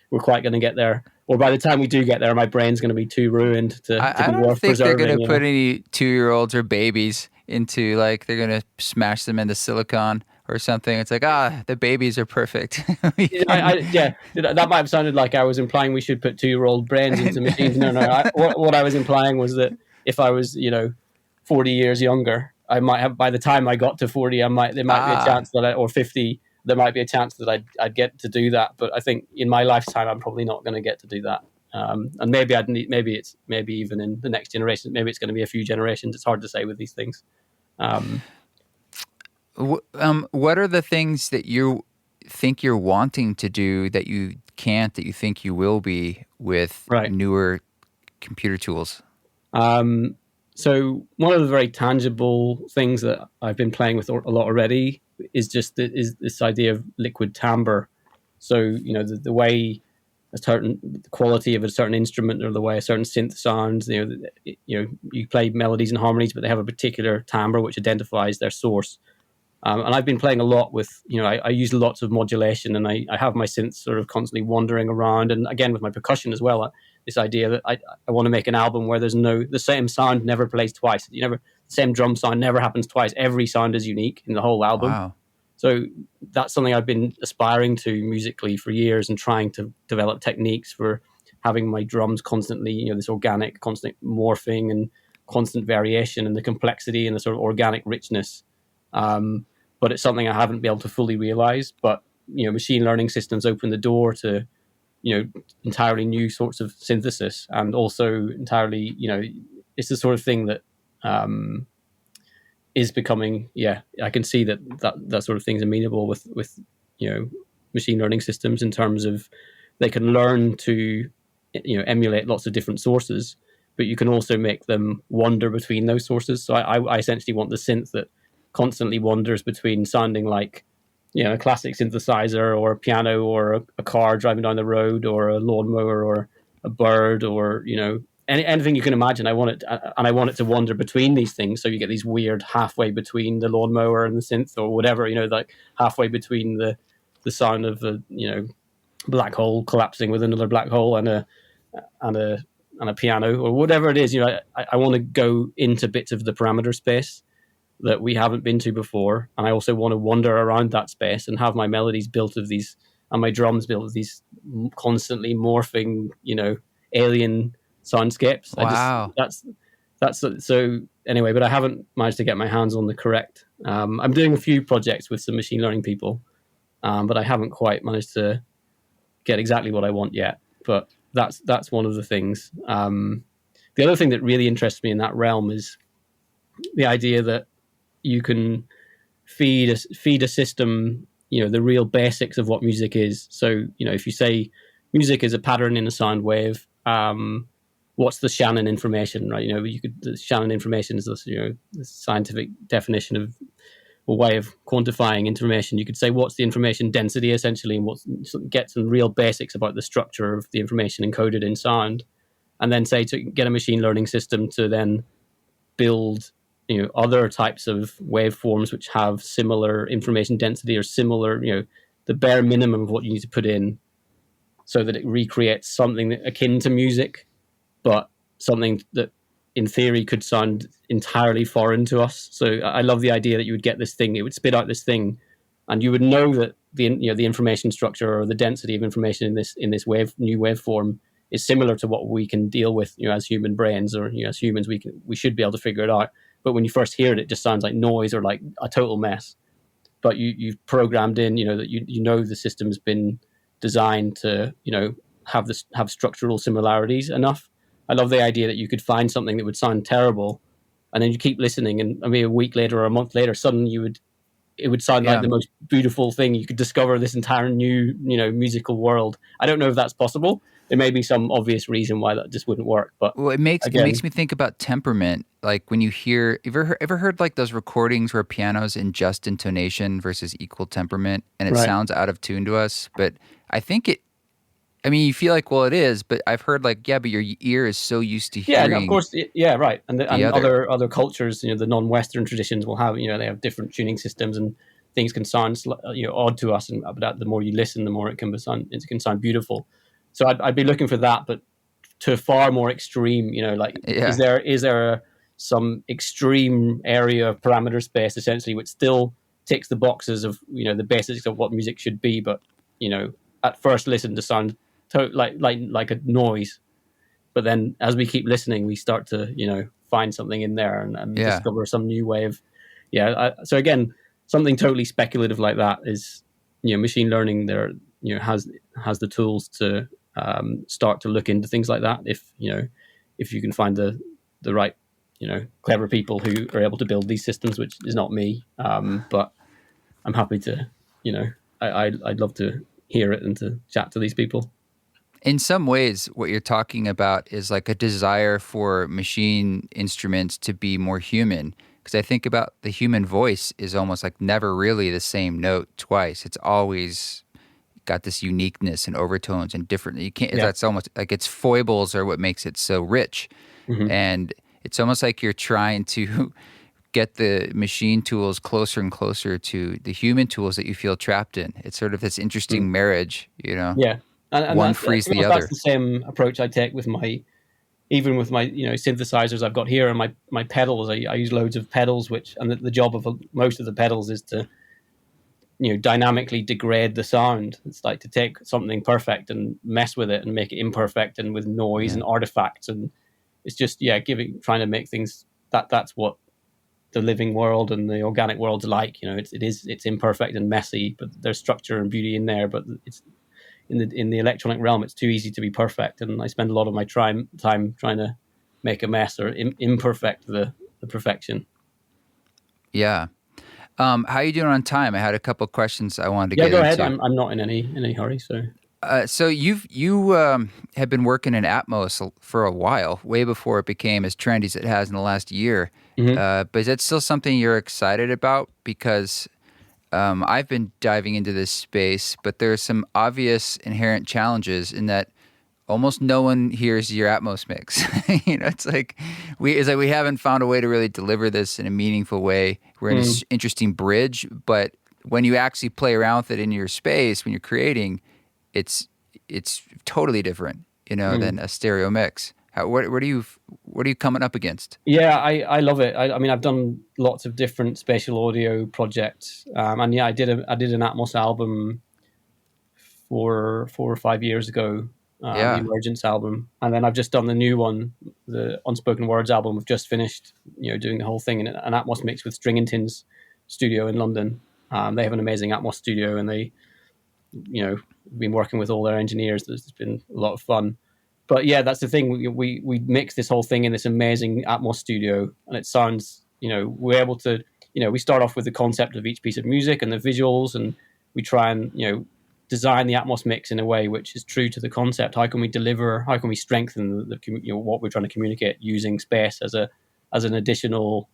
Speaker 2: we're quite going to get there. Or by the time we do get there, my brain's going to be too ruined to
Speaker 1: I
Speaker 2: be
Speaker 1: don't
Speaker 2: worth
Speaker 1: think they're
Speaker 2: preserving.
Speaker 1: going to put any 2-year-olds or babies into, like, they're going to smash them into silicon or something. It's like, the babies are perfect.
Speaker 2: Yeah, that might have sounded like I was implying we should put 2-year-old brains into machines. No. What I was implying was that if I was, 40 years younger, I might have, by the time I got to 40, there might be a chance that or 50, there might be a chance that I'd get to do that. But I think in my lifetime, I'm probably not going to get to do that. And maybe maybe even in the next generation, maybe it's going to be a few generations. It's hard to say with these things.
Speaker 1: What are the things that you think you're wanting to do that you can't, that you think you will be with newer computer tools?
Speaker 2: So one of the very tangible things that I've been playing with a lot already is this idea of liquid timbre. So the way the quality of a certain instrument, or the way a certain synth sounds. You play melodies and harmonies, but they have a particular timbre which identifies their source. And I've been playing a lot with, I use lots of modulation, and I have my synths sort of constantly wandering around. And again, with my percussion as well, this idea that I want to make an album where the same sound never plays twice. The same drum sound never happens twice. Every sound is unique in the whole album.
Speaker 1: Wow.
Speaker 2: So that's something I've been aspiring to musically for years, and trying to develop techniques for having my drums constantly, this organic, constant morphing and constant variation, and the complexity and the sort of organic richness. But it's something I haven't been able to fully realize. But machine learning systems open the door to entirely new sorts of synthesis, and also entirely it's the sort of thing that is becoming. I can see that sort of thing's amenable with machine learning systems, in terms of they can learn to emulate lots of different sources, but you can also make them wander between those sources. So I essentially want the synth that constantly wanders between sounding like a classic synthesizer, or a piano, or a car driving down the road, or a lawnmower, or a bird, or anything you can imagine. I want it to wander between these things, so you get these weird halfway between the lawnmower and the synth, or whatever, like halfway between the sound of a black hole collapsing with another black hole, and a piano, or whatever it is. I want to go into bits of the parameter space that we haven't been to before, and I also want to wander around that space and have my melodies built of these, and my drums built of these constantly morphing, alien soundscapes.
Speaker 1: Wow.
Speaker 2: That's so anyway. But I haven't managed to get my hands on the correct. I'm doing a few projects with some machine learning people, but I haven't quite managed to get exactly what I want yet. But that's one of the things. The other thing that really interests me in that realm is the idea that you can feed a system, the real basics of what music is. So, if you say music is a pattern in a sound wave, what's the Shannon information, right? The Shannon information is this, the scientific definition of a way of quantifying information. You could say, what's the information density, essentially, and get some real basics about the structure of the information encoded in sound, and then say to get a machine learning system to then build other types of waveforms which have similar information density, or similar, the bare minimum of what you need to put in, so that it recreates something akin to music, but something that in theory could sound entirely foreign to us. So I love the idea that you would get this thing, it would spit out this thing, and you would know that the information structure, or the density of information in this new waveform is similar to what we can deal with, as human brains, or as humans, we should be able to figure it out. But when you first hear it, it just sounds like noise, or like a total mess. But you've programmed in, that the system's been designed to, have structural similarities enough. I love the idea that you could find something that would sound terrible, and then you keep listening, and maybe a week later or a month later, suddenly you would it would sound like
Speaker 1: Yeah.
Speaker 2: the most beautiful thing. You could discover this entire new, musical world. I don't know if that's possible. There may be some obvious reason why that just wouldn't work, but
Speaker 1: Well, it makes
Speaker 2: again,
Speaker 1: me think about temperament. Like when you hear, ever heard like those recordings where piano's in just intonation versus equal temperament, and it
Speaker 2: right.
Speaker 1: sounds out of tune to us. But I think it. I mean, you feel like, well, it is, but I've heard like, yeah, but your ear is so used to
Speaker 2: Yeah,
Speaker 1: hearing.
Speaker 2: and of course, yeah, right. And
Speaker 1: the
Speaker 2: other cultures, the non-Western traditions will have, they have different tuning systems, and things can sound, odd to us. And but the more you listen, the more it can sound beautiful. So I'd be looking for that, but to a far more extreme. Like
Speaker 1: Yeah.
Speaker 2: is there some extreme area of parameter space essentially which still ticks the boxes of the basics of what music should be, but at first listen to sound like a noise. But then as we keep listening, we start to, find something in there and
Speaker 1: Yeah.
Speaker 2: discover some new way of, so again, something totally speculative like that is, machine learning there, has the tools to start to look into things like that. If you can find the right, clever people who are able to build these systems, which is not me. But I'm happy to, I'd love to hear it and to chat to these people.
Speaker 1: In some ways, what you're talking about is like a desire for machine instruments to be more human. Because I think about the human voice is almost like never really the same note twice. It's always got this uniqueness and overtones and different. You can't.
Speaker 2: Yeah.
Speaker 1: That's almost like its foibles are what makes it so rich.
Speaker 2: Mm-hmm.
Speaker 1: And it's almost like you're trying to get the machine tools closer and closer to the human tools that you feel trapped in. It's sort of this interesting marriage,
Speaker 2: Yeah. And
Speaker 1: one frees the other.
Speaker 2: That's the same approach I take with my synthesizers I've got here, and my pedals. I use loads of pedals, and the job of most of the pedals is to dynamically degrade the sound. It's like to take something perfect and mess with it and make it imperfect and with noise and artifacts, and it's just trying to make things that's what the living world and the organic world's like. It's imperfect and messy, but there's structure and beauty in there. But it's in the electronic realm, it's too easy to be perfect, and I spend a lot of my time trying to make a mess or imperfect the perfection.
Speaker 1: Yeah. How are you doing on time? I had a couple of questions I wanted to get into.
Speaker 2: Yeah, go ahead. I'm not in any hurry.
Speaker 1: So you have been working in Atmos for a while, way before it became as trendy as it has in the last year.
Speaker 2: Mm-hmm.
Speaker 1: But is that still something you're excited about? Because I've been diving into this space, but there are some obvious inherent challenges in that almost no one hears your Atmos mix. It's like we haven't found a way to really deliver this in a meaningful way. We're in an interesting bridge, but when you actually play around with it in your space, when you're creating, it's totally different, than a stereo mix. What are you coming up against?
Speaker 2: Yeah, I love it. I mean, I've done lots of different spatial audio projects, and I did an Atmos album 4 or 5 years ago, the Emergence album, and then I've just done the new one, the Unspoken Words album. We've just finished, doing the whole thing in an Atmos mix with Stringington's studio in London. They have an amazing Atmos studio, and they, been working with all their engineers. It's been a lot of fun. But yeah, that's the thing. We mix this whole thing in this amazing Atmos studio, and it sounds, we're able to, we start off with the concept of each piece of music and the visuals, and we try and, design the Atmos mix in a way which is true to the concept. How can we strengthen what we're trying to communicate using space as an additional,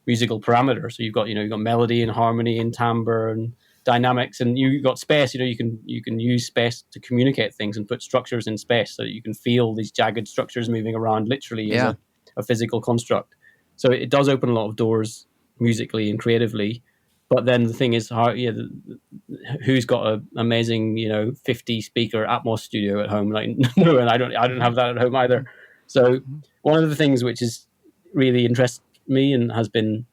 Speaker 2: musical parameter. So you've got melody and harmony and timbre and dynamics, and you've got space. You can use space to communicate things and put structures in space so that you can feel these jagged structures moving around literally as a physical construct. So it does open a lot of doors musically and creatively. But then the thing is, who's got an amazing 50 speaker Atmos studio at home? Like no, and I don't have that at home either. So one of the things which is really interests me and has been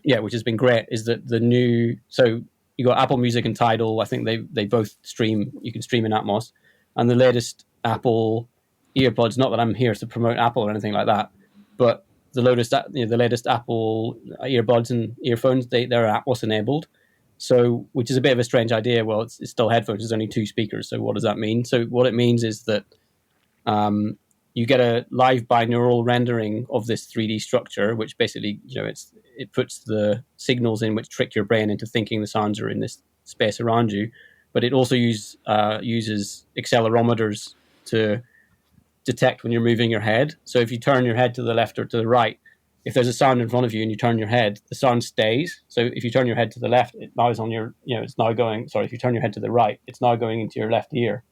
Speaker 2: which has been great, is that the new, so you got Apple Music and Tidal. I think they both stream. You can stream in Atmos, and the latest Apple earpods. Not that I'm here to promote Apple or anything like that, but the latest Apple earbuds and earphones, they're Atmos enabled. So, which is a bit of a strange idea. Well, it's still headphones. There's only two speakers. So what does that mean? So what it means is that you get a live binaural rendering of this 3D structure, which basically, it puts the signals in which trick your brain into thinking the sounds are in this space around you. But it also uses accelerometers to detect when you're moving your head. So if you turn your head to the left or to the right, if there's a sound in front of you and you turn your head, the sound stays. So if you turn your head to the left, it now is on your, it's now going, sorry, if you turn your head to the right, it's now going into your left ear.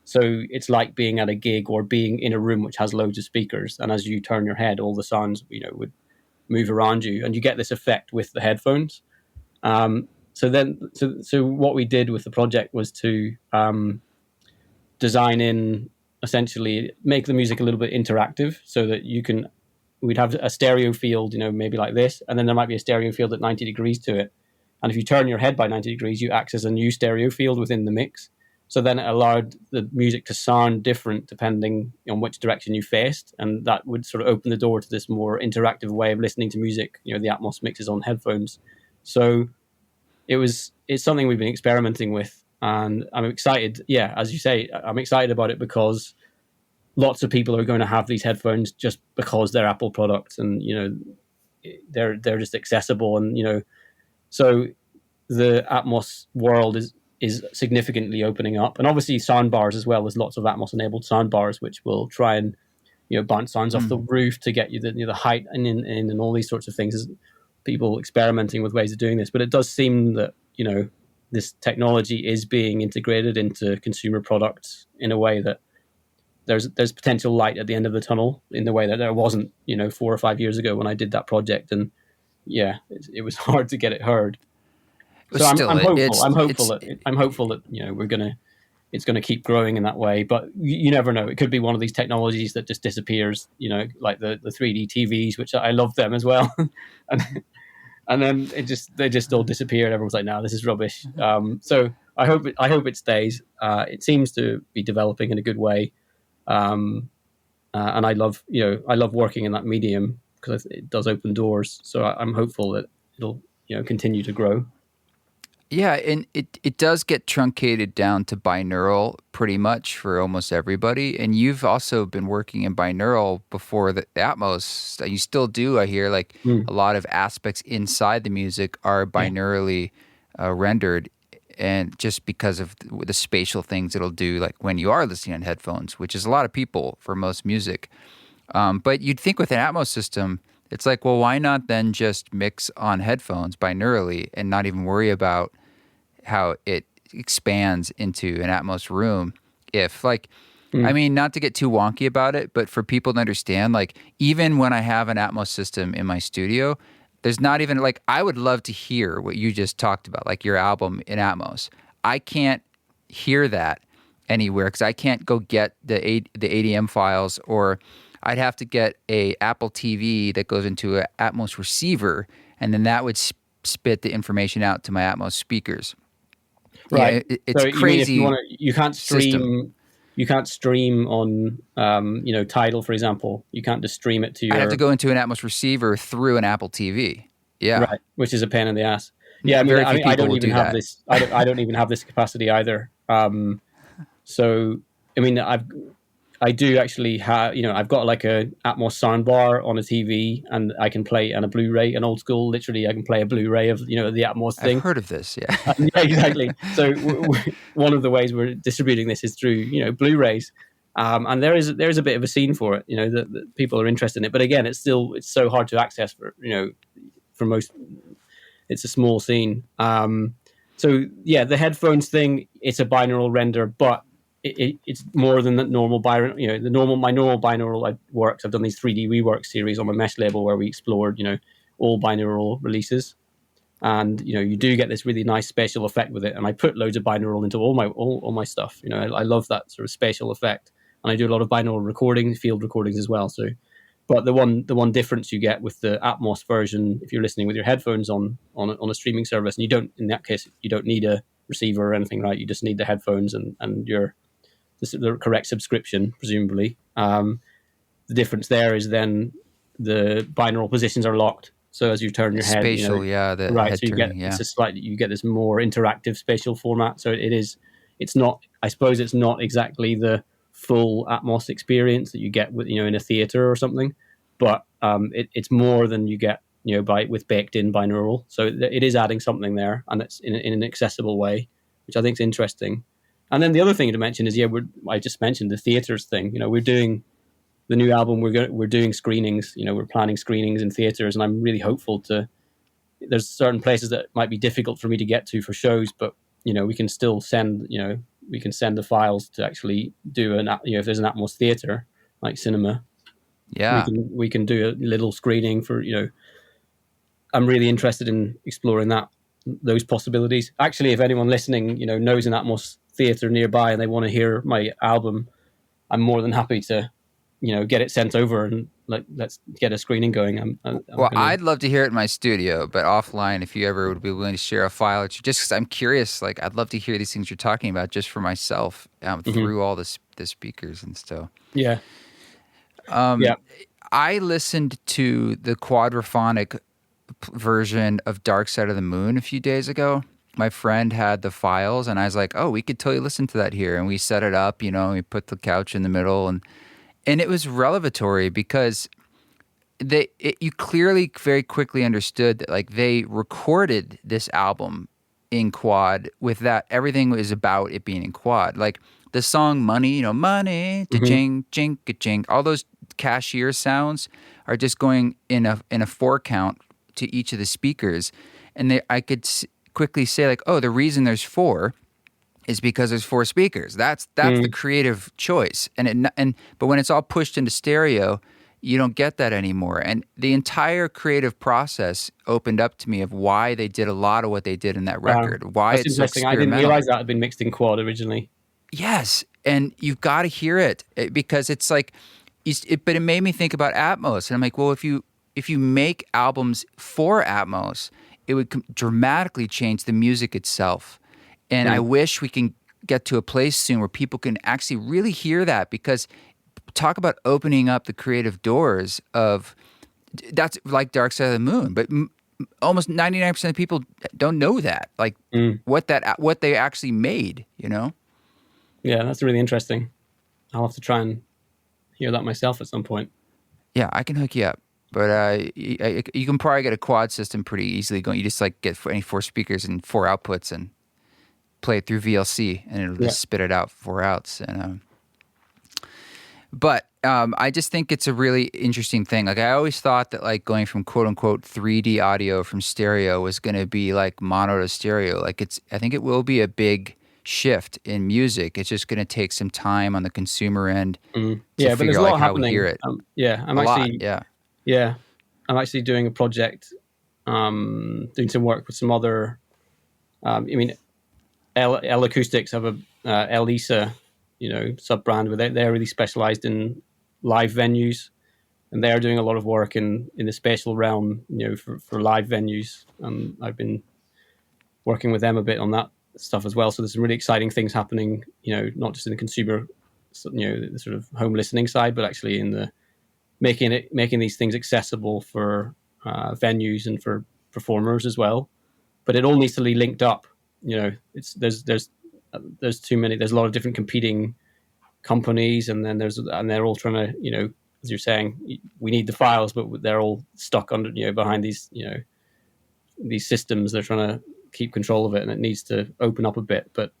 Speaker 2: So it's like being at a gig or being in a room which has loads of speakers. And as you turn your head, all the sounds, would move around you. And you get this effect with the headphones. So what we did with the project was to design in, essentially make the music a little bit interactive so that we'd have a stereo field, maybe like this, and then there might be a stereo field at 90 degrees to it. And if you turn your head by 90 degrees, you access a new stereo field within the mix. So then it allowed the music to sound different depending on which direction you faced. And that would sort of open the door to this more interactive way of listening to music, the Atmos mixes on headphones. So it's something we've been experimenting with. And I'm excited. Yeah, as you say, I'm excited about it because lots of people are going to have these headphones just because they're Apple products, and they're just accessible, and so the Atmos world is significantly opening up, and obviously sound bars as well. There's lots of Atmos enabled sound bars which will try and bounce sounds off the roof to get you the height and all these sorts of things. There's people experimenting with ways of doing this, but it does seem that this technology is being integrated into consumer products in a way that there's potential light at the end of the tunnel in the way that there wasn't 4 or 5 years ago when I did that project. And yeah, it was hard to get it heard. So I'm hopeful that it's gonna keep growing in that way. But you never know. It could be one of these technologies that just disappears. Like the 3D TVs, which I love them as well, and then they just all disappeared. Everyone's like, "No, this is rubbish." So I hope it stays. It seems to be developing in a good way, and I love working in that medium because it does open doors. So I'm hopeful that it'll continue to grow.
Speaker 1: Yeah, and it does get truncated down to binaural pretty much for almost everybody. And you've also been working in binaural before the Atmos. You still do, I hear, like a lot of aspects inside the music are binaurally rendered, and just because of the spatial things it'll do, like when you are listening on headphones, which is a lot of people for most music. But you'd think with an Atmos system, it's like, well, why not then just mix on headphones binaurally and not even worry about how it expands into an Atmos room? If I mean, not to get too wonky about it, but for people to understand, like even when I have an Atmos system in my studio, there's not even I would love to hear what you just talked about, like your album in Atmos. I can't hear that anywhere because I can't go get the ADM files, or I'd have to get a Apple TV that goes into an Atmos receiver, and then that would spit the information out to my Atmos speakers.
Speaker 2: Right.
Speaker 1: Yeah, it's
Speaker 2: so
Speaker 1: crazy.
Speaker 2: You can't stream. System. You can't stream on, Tidal, for example. You can't just stream it to your.
Speaker 1: I have to go into an Atmos receiver through an Apple TV. Yeah.
Speaker 2: Right. Which is a pain in the ass. Yeah. I don't even have this. I don't even have this capacity either. So I do actually have, I've got like a Atmos soundbar on a TV, and I can play on a Blu-ray, an old school. Literally, I can play a Blu-ray of the Atmos thing.
Speaker 1: I've heard of this, yeah.
Speaker 2: Yeah, exactly. So one of the ways we're distributing this is through Blu-rays, and there is a bit of a scene for it. That people are interested in it, but again, it's so hard to access for most. It's a small scene. So yeah, the headphones thing, it's a binaural render, but it's more than the normal binaural. My normal binaural works. I've done these 3D reworks series on my Mesh label where we explored, all binaural releases, and you do get this really nice spatial effect with it. And I put loads of binaural into all my stuff. I love that sort of spatial effect, and I do a lot of binaural recordings, field recordings as well. So, but the one difference you get with the Atmos version, if you're listening with your headphones on a streaming service, and in that case you don't need a receiver or anything, right? You just need the headphones and the correct subscription, presumably. The difference there is then the binaural positions are locked. So as you turn your head,
Speaker 1: spatial, the
Speaker 2: right.
Speaker 1: Head
Speaker 2: So you get this more interactive spatial format. So it's not. I suppose it's not exactly the full Atmos experience that you get with, in a theater or something, but it's more than you get, with baked in binaural. So it is adding something there, and it's in an accessible way, which I think is interesting. And then the other thing to mention is, I just mentioned the theaters thing. We're doing the new album. We're doing screenings. We're planning screenings in theaters, and I'm really hopeful to. There's certain places that might be difficult for me to get to for shows, but we can still send. We can send the files to actually do if there's an Atmos theater like cinema.
Speaker 1: Yeah,
Speaker 2: we can do a little screening for. I'm really interested in exploring those possibilities. Actually, if anyone listening, knows an Atmos theater nearby and they want to hear my album, I'm more than happy to, get it sent over and let's get a screening going.
Speaker 1: I'd love to hear it in my studio, but offline, if you ever would be willing to share a file, just because I'm curious, I'd love to hear these things you're talking about just for myself through all the speakers and stuff.
Speaker 2: Yeah.
Speaker 1: I listened to the quadraphonic version of Dark Side of the Moon a few days ago. My friend had the files, and I was like, "Oh, we could totally listen to that here." And we set it up, we put the couch in the middle, and it was revelatory because you clearly very quickly understood that they recorded this album in quad with that everything was about it being in quad. Like the song "Money," money, jing, jing, jing, all those cashier sounds are just going in a 4 count to each of the speakers, and I could quickly say oh, the reason there's 4 is because there's 4 speakers. That's the creative choice, but when it's all pushed into stereo, you don't get that anymore. And the entire creative process opened up to me of why they did a lot of what they did in that record. Why it's so experimental.
Speaker 2: I didn't realize that had been mixed in quad originally.
Speaker 1: Yes, and you've got to hear it because it's but it made me think about Atmos, and I'm like, well, if you make albums for Atmos, it would dramatically change the music itself. And I wish we can get to a place soon where people can actually really hear that, because talk about opening up the creative doors of that's like Dark Side of the Moon, but almost 99% of people don't know that, what they actually made,
Speaker 2: Yeah, that's really interesting. I'll have to try and hear that myself at some point.
Speaker 1: Yeah, I can hook you up. But you can probably get a quad system pretty easily going. You just get any 4 speakers and 4 outputs and play it through VLC, and it'll just spit it out 4 outs. And but I just think it's a really interesting thing. I always thought that going from quote unquote 3D audio from stereo was going to be mono to stereo. I think it will be a big shift in music. It's just going to take some time on the consumer end to figure out how we hear it.
Speaker 2: I'm actually doing a project, doing some work with some other. L-Acoustics have a L-ISA, sub brand where they're really specialized in live venues, and they're doing a lot of work in the spatial realm, for live venues. And I've been working with them a bit on that stuff as well. So there's some really exciting things happening, not just in the consumer, the sort of home listening side, but actually in the making these things accessible for venues and for performers as well. But it all needs to be linked up. There's too many. There's a lot of different competing companies, and then they're all trying to, as you're saying, we need the files, but they're all stuck under, behind these systems. They're trying to keep control of it, and it needs to open up a bit. But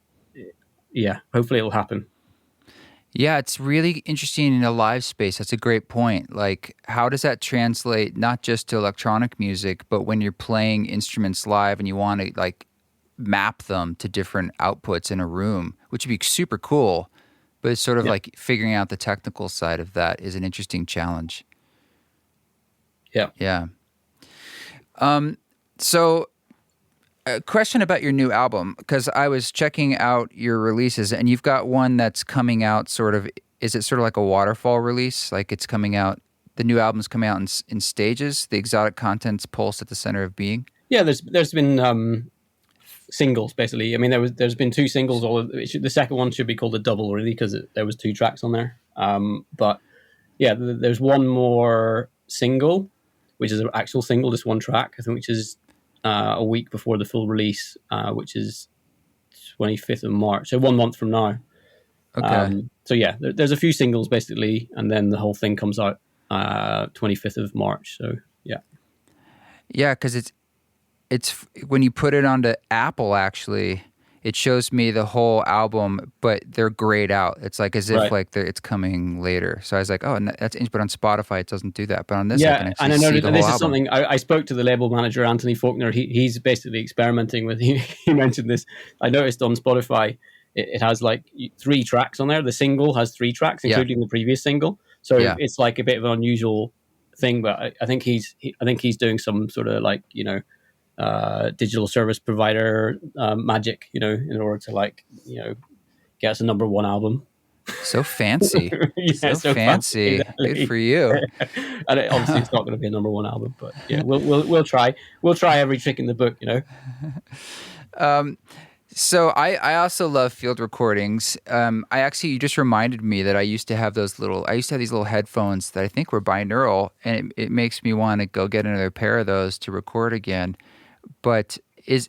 Speaker 2: yeah, hopefully it'll happen.
Speaker 1: Yeah, it's really interesting in a live space. That's a great point. How does that translate not just to electronic music, but when you're playing instruments live and you want to map them to different outputs in a room, which would be super cool, but it's sort of figuring out the technical side of that is an interesting challenge.
Speaker 2: Yeah.
Speaker 1: Yeah. So a question about your new album, because I was checking out your releases, and you've got one that's coming out is it sort of like a waterfall release? It's coming out, the new album's coming out in stages, the exotic contents pulse at the center of being?
Speaker 2: Yeah, there's been singles, basically. I mean, there's been 2 singles. The second one should be called a double, really, because there was 2 tracks on there. But yeah, there's one more single, which is an actual single, just 1 track, I think, which is a week before the full release, which is 25th of March, so 1 month from now.
Speaker 1: Okay.
Speaker 2: So yeah, there's a few singles basically, and then the whole thing comes out 25th of March. So yeah.
Speaker 1: Yeah, because it's when you put it onto Apple, actually, it shows me the whole album, but they're grayed out. It's like as if
Speaker 2: Right.
Speaker 1: like it's coming later. So I was like, oh, that's but on Spotify it doesn't do that. But on this, I can
Speaker 2: Yeah,
Speaker 1: actually
Speaker 2: and I
Speaker 1: see
Speaker 2: noticed,
Speaker 1: the
Speaker 2: and
Speaker 1: whole
Speaker 2: this is
Speaker 1: album.
Speaker 2: something I spoke to the label manager, Anthony Faulkner. He's basically experimenting with. He mentioned this. I noticed on Spotify, it has like 3 tracks on there. The single has 3 tracks,
Speaker 1: Yeah,
Speaker 2: including the previous single. So
Speaker 1: yeah.
Speaker 2: it's like a bit of an unusual thing. But I think I think he's doing some sort of like digital service provider magic, in order to like get us a #1 album.
Speaker 1: So fancy,
Speaker 2: Yeah,
Speaker 1: so
Speaker 2: so fancy,
Speaker 1: fancy. Good for
Speaker 2: exactly.
Speaker 1: you.
Speaker 2: And obviously, it's not going to be a #1 album, but yeah, we'll try. We'll try every trick in the book.
Speaker 1: So I also love field recordings. You just reminded me that I used to have these little headphones that I think were binaural, and it makes me want to go get another pair of those to record again. But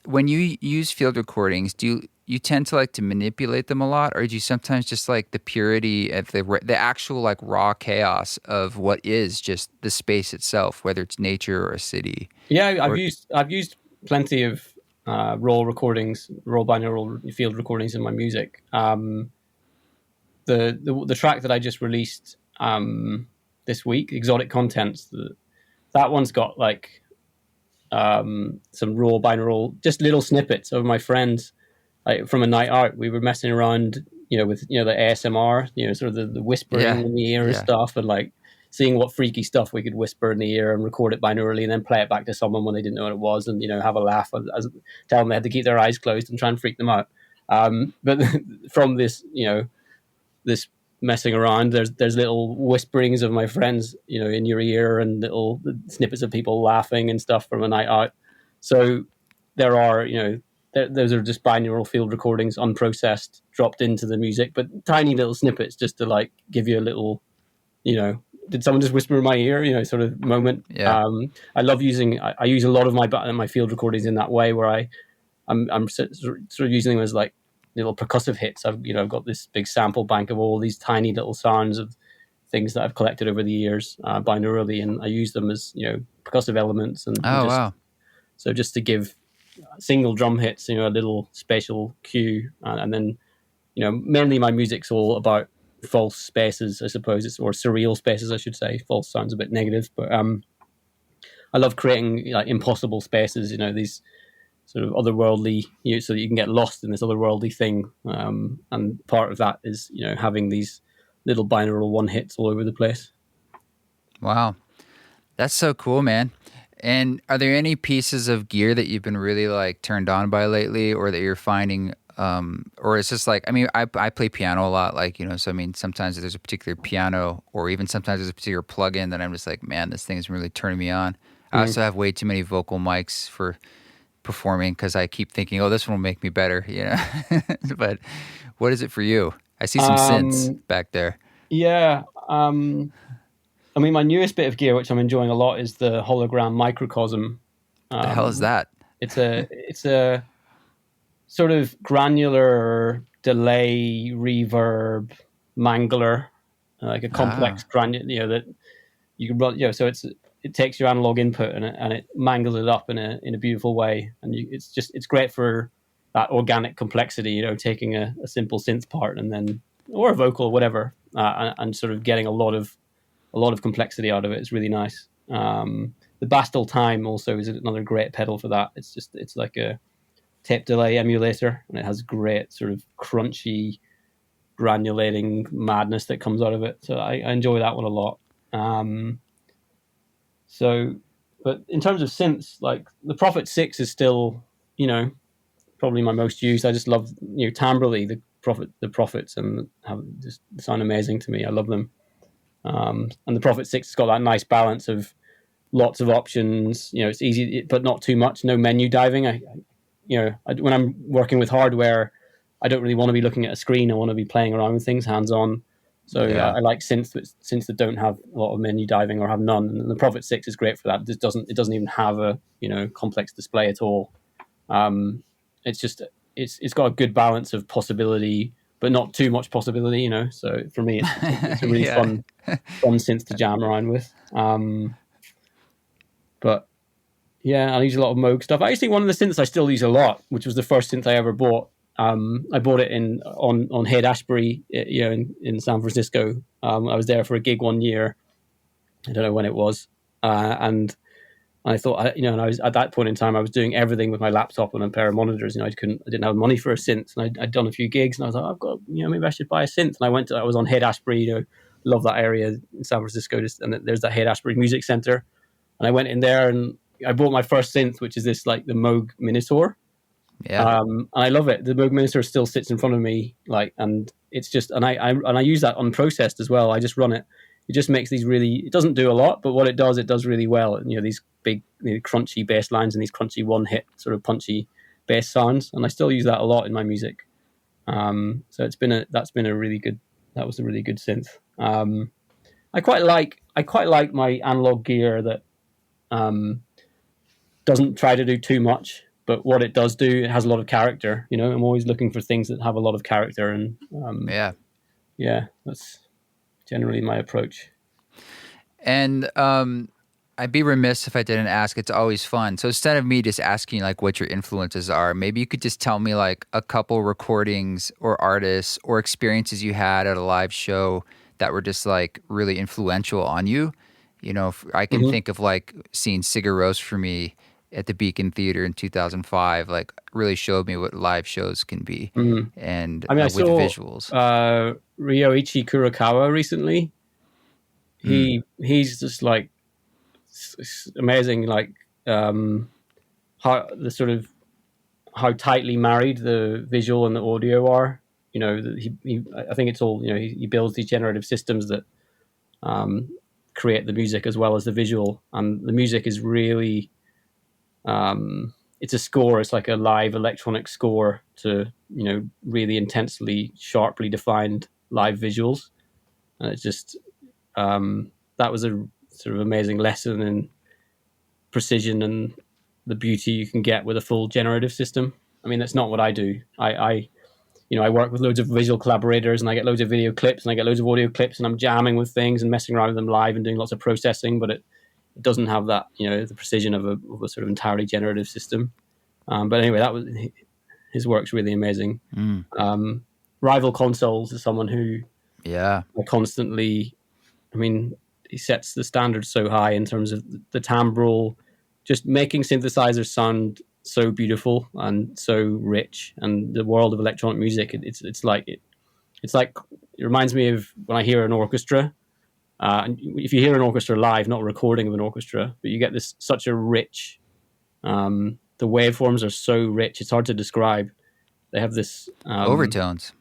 Speaker 1: when you use field recordings, do you tend to like to manipulate them a lot, or do you sometimes just like the purity of the actual like raw chaos of what is just the space itself, whether it's nature or a city?
Speaker 2: Yeah,
Speaker 1: Or
Speaker 2: I've used plenty of raw recordings, raw binaural field recordings in my music. The track that I just released this week, Exotic Contents, that one's got like some raw binaural, just little snippets of my friends, like from a night out. We were messing around, with the ASMR, sort of the whispering
Speaker 1: yeah,
Speaker 2: in the ear and
Speaker 1: yeah.
Speaker 2: stuff, and like seeing what freaky stuff we could whisper in the ear and record it binaurally, and then play it back to someone when they didn't know what it was, and have a laugh as tell them they had to keep their eyes closed and try and freak them out. But from this messing around, there's little whisperings of my friends, in your ear, and little snippets of people laughing and stuff from a night out. So there are, those are just binaural field recordings, unprocessed, dropped into the music, but tiny little snippets just to like give you a little, did someone just whisper in my ear, sort of moment.
Speaker 1: Yeah.
Speaker 2: I love using, I use a lot of my field recordings in that way, where I'm sort of using them as like little percussive hits. I've got this big sample bank of all these tiny little sounds of things that I've collected over the years binaurally, and I use them as percussive elements, and
Speaker 1: Oh wow.
Speaker 2: just to give single drum hits, a little spatial cue, and then mainly my music's all about false spaces, I suppose, or surreal spaces, I should say. False sounds a bit negative, but I love creating like impossible spaces. These sort of otherworldly, so that you can get lost in this otherworldly thing. And part of that is, having these little binaural one hits all over the place.
Speaker 1: Wow. That's so cool, man. And are there any pieces of gear that you've been really like turned on by lately, or that you're finding, or it's just like, I mean, I play piano a lot, like, so I mean, sometimes there's a particular piano, or even sometimes there's a particular plugin that I'm just like, man, this thing is really turning me on. I also have way too many vocal mics for performing because I keep thinking, oh, this one will make me better, But what is it for you? I see some synths back there.
Speaker 2: Yeah. I mean, my newest bit of gear, which I'm enjoying a lot, is the hologram microcosm.
Speaker 1: The hell is that?
Speaker 2: It's a sort of granular delay reverb mangler, like a complex granular, that you can run. So it takes your analog input and it mangles it up in a beautiful way, and it's great for that organic complexity. Taking a simple synth part and then, or a vocal, whatever, and sort of getting a lot of complexity out of it. It's really nice. The Bastel Time also is another great pedal for that. It's like a tape delay emulator, and it has great sort of crunchy, granulating madness that comes out of it. So I enjoy that one a lot. But in terms of synths, like the Prophet 6 is still, probably my most used. I just love, timbrally, the Prophets, and just sound amazing to me. I love them. And the Prophet 6 has got that nice balance of lots of options. It's easy, but not too much. No menu diving. When I'm working with hardware, I don't really want to be looking at a screen. I want to be playing around with things hands on. So
Speaker 1: Yeah.
Speaker 2: I like synths that don't have a lot of menu diving or have none. And the Prophet 6 is great for that. It doesn't even have a complex display at all. It's got a good balance of possibility, but not too much possibility, you know. So for me, it's a really
Speaker 1: Yeah.
Speaker 2: fun synth to jam around with. But yeah, I use a lot of Moog stuff. I actually, one of the synths I still use a lot, which was the first synth I ever bought. I bought it on Haight Ashbury, you know, in San Francisco. I was there for a gig one year. I don't know when it was, and I thought, you know, and I was at that point in time, I was doing everything with my laptop and a pair of monitors. You know, I didn't have money for a synth, and I'd done a few gigs, and I was like, I've got, you know, maybe I should buy a synth. And I was on Haight Ashbury, you know, love that area in San Francisco, and there's that Haight Ashbury Music Center, and I went in there and I bought my first synth, which is this like the Moog Minotaur.
Speaker 1: Yeah.
Speaker 2: And I love it. The Moog Minotaur still sits in front of me, like, and it's just, and I use that unprocessed as well. I just run it. It just makes these really, it doesn't do a lot, but what it does really well. You know, these big, you know, crunchy bass lines and these crunchy one hit sort of punchy bass sounds. And I still use that a lot in my music. So that was a really good synth. I quite like my analog gear that doesn't try to do too much, but what it does do, it has a lot of character. You know, I'm always looking for things that have a lot of character, and yeah, that's generally my approach.
Speaker 1: And I'd be remiss if I didn't ask. It's always fun. So instead of me just asking like what your influences are, maybe you could just tell me like a couple recordings or artists or experiences you had at a live show that were just like really influential on you. You know, I can think of like seeing Sigur Rós for me at the Beacon Theater in 2005, like really showed me what live shows can be. And
Speaker 2: I mean, I
Speaker 1: with
Speaker 2: saw
Speaker 1: visuals.
Speaker 2: Ryoichi Kurokawa recently. He's just like amazing, like how tightly married the visual and the audio are. You know, I think it's all, you know, he builds these generative systems that create the music as well as the visual, and the music is really it's a score. It's like a live electronic score to, you know, really intensely, sharply defined live visuals, and it's just that was a sort of amazing lesson in precision and the beauty you can get with a full generative system. I mean, that's not what I do. I you know, I work with loads of visual collaborators, and I get loads of video clips, and I get loads of audio clips, and I'm jamming with things and messing around with them live and doing lots of processing, but it doesn't have that, you know, the precision of a sort of entirely generative system. But anyway, his work's really amazing. Rival Consoles is someone who I constantly, I mean, he sets the standards so high in terms of the timbral, just making synthesizers sound so beautiful and so rich, and the world of electronic music. It reminds me of when I hear an orchestra. And if you hear an orchestra live, not a recording of an orchestra, but you get such a rich. The waveforms are so rich; it's hard to describe. They have this
Speaker 1: overtones.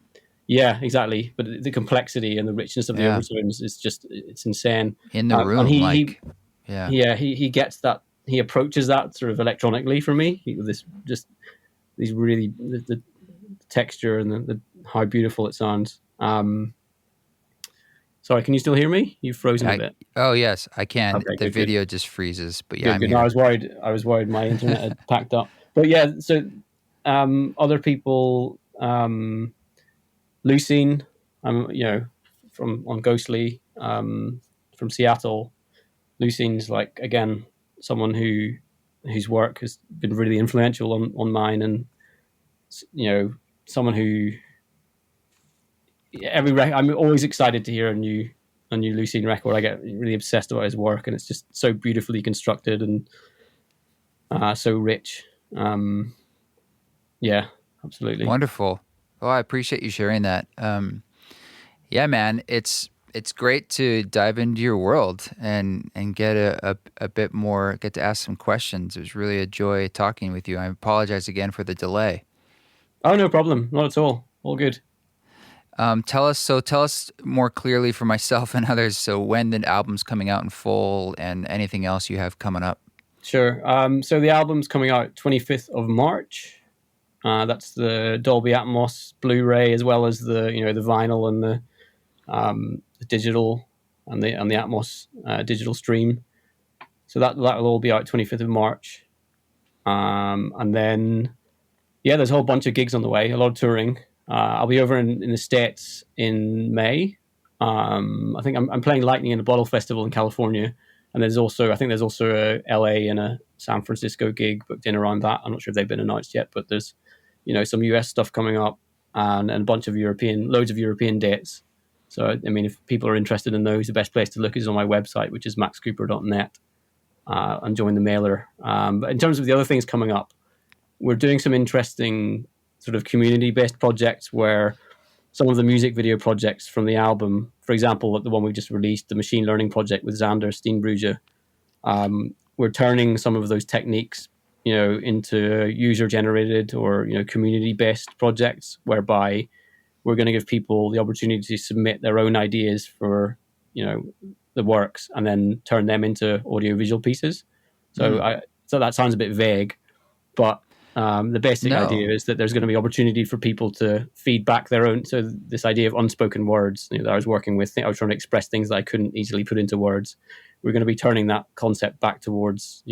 Speaker 2: Yeah, exactly. But the complexity and the richness of the overtones is it's insane.
Speaker 1: In the room,
Speaker 2: and he gets that. He approaches that sort of electronically for me. These really the texture and the how beautiful it sounds. Sorry, can you still hear me? You've frozen a bit.
Speaker 1: Oh yes, I can.
Speaker 2: Okay,
Speaker 1: the video just freezes, but yeah, I'm here.
Speaker 2: No, I was worried my internet had packed up. But yeah, so other people. Lucene, you know, on Ghostly, from Seattle. Lucene's like, again, someone whose work has been really influential on mine, and, you know, someone who I'm always excited to hear a new Lucene record. I get really obsessed about his work, and it's just so beautifully constructed and so rich. Yeah, absolutely.
Speaker 1: Wonderful. Well, I appreciate you sharing that. Yeah, man, it's great to dive into your world and get a bit more, get to ask some questions. It was really a joy talking with you. I apologize again for the delay.
Speaker 2: Oh, no problem. Not at all. All good.
Speaker 1: Tell us more clearly for myself and others. So when the album's coming out in full, and anything else you have coming up.
Speaker 2: Sure. So the album's coming out 25th of March. That's the Dolby Atmos Blu-ray, as well as the vinyl and the digital and the Atmos digital stream. So that will all be out 25th of March. And then there's a whole bunch of gigs on the way, a lot of touring. I'll be over in the States in May. I think I'm playing Lightning in a Bottle Festival in California, and there's also a LA and a San Francisco gig booked in around that. I'm not sure if they've been announced yet, but there's some US stuff coming up, and a bunch of loads of European dates. So I mean, if people are interested in those, the best place to look is on my website, which is maxcooper.net, and join the mailer. But in terms of the other things coming up, we're doing some interesting sort of community-based projects where some of the music video projects from the album, for example, the one we just released, the machine learning project with Xander Steenbrugge, we're turning some of those techniques, into user-generated or community-based projects, whereby we're going to give people the opportunity to submit their own ideas for the works and then turn them into audiovisual pieces. So so that sounds a bit vague, but the basic idea is that there's going to be opportunity for people to feed back their own. So this idea of unspoken words that I was working with, I was trying to express things that I couldn't easily put into words. We're going to be turning that concept back towards,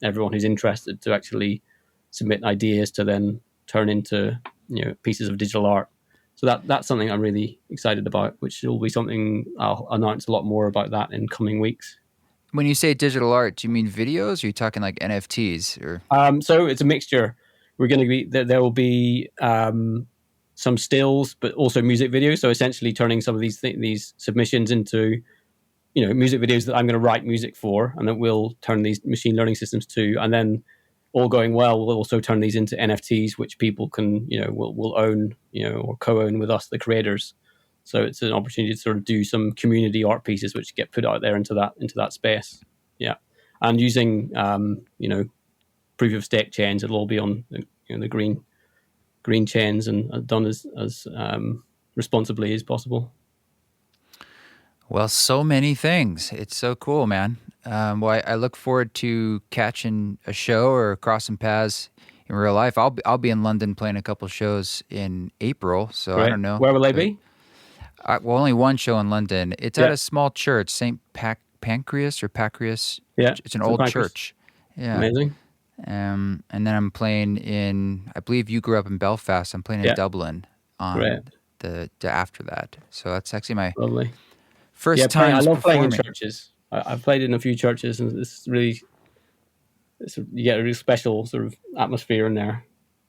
Speaker 2: everyone who's interested to actually submit ideas to then turn into, pieces of digital art. So that's something I'm really excited about, which will be something I'll announce a lot more about that in coming weeks.
Speaker 1: When you say digital art, do you mean videos, or are you talking like NFTs? Or
Speaker 2: so it's a mixture. We're going to be there will be some stills, but also music videos. So essentially, turning some of these submissions into music videos that I'm going to write music for, and that we'll turn these machine learning systems to, and then all going well, we'll also turn these into NFTs, which people can will own or co-own with us, the creators. So it's an opportunity to sort of do some community art pieces which get put out there into that space. Yeah, and using proof of stake chains, it'll all be on the green chains and done as responsibly as possible.
Speaker 1: Well, so many things. It's so cool, man. Well, I look forward to catching a show or crossing paths in real life. I'll be in London playing a couple shows in April, so
Speaker 2: Great.
Speaker 1: I don't know.
Speaker 2: Where will they be?
Speaker 1: Well, only one show in London. It's at a small church, St. Pancras or Pancras.
Speaker 2: Yeah,
Speaker 1: it's an old church. Yeah,
Speaker 2: amazing.
Speaker 1: And then I'm playing in, I believe you grew up in Belfast. I'm playing in Dublin on the after that. So that's actually my first time.
Speaker 2: I love playing in churches. I've played in a few churches, and you get a really special sort of atmosphere in there.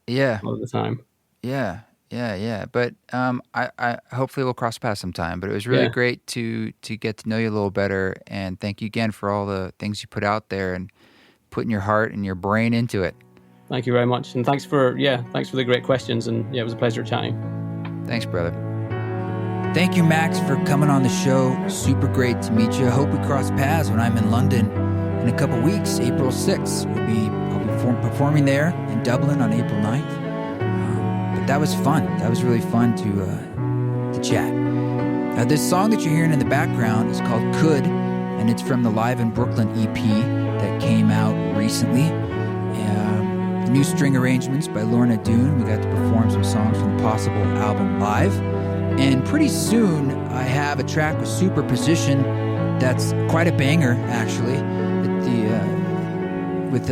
Speaker 1: Yeah,
Speaker 2: all the time.
Speaker 1: Yeah. But I hopefully we'll cross paths sometime. But it was really great to get to know you a little better, and thank you again for all the things you put out there and putting your heart and your brain into it.
Speaker 2: Thank you very much, and thanks for the great questions, and it was a pleasure chatting.
Speaker 1: Thanks, brother. Thank you, Max, for coming on the show. Super great to meet you. I hope we cross paths when I'm in London in a couple weeks. April 6th, I'll be performing there in Dublin on April 9th. But that was fun. That was really fun to chat. This song that you're hearing in the background is called Could, and it's from the Live in Brooklyn EP that came out recently. New string arrangements by Lorna Doone. We got to perform some songs from the Possible album live. And pretty soon, I have a track with Superposition that's quite a banger, actually. With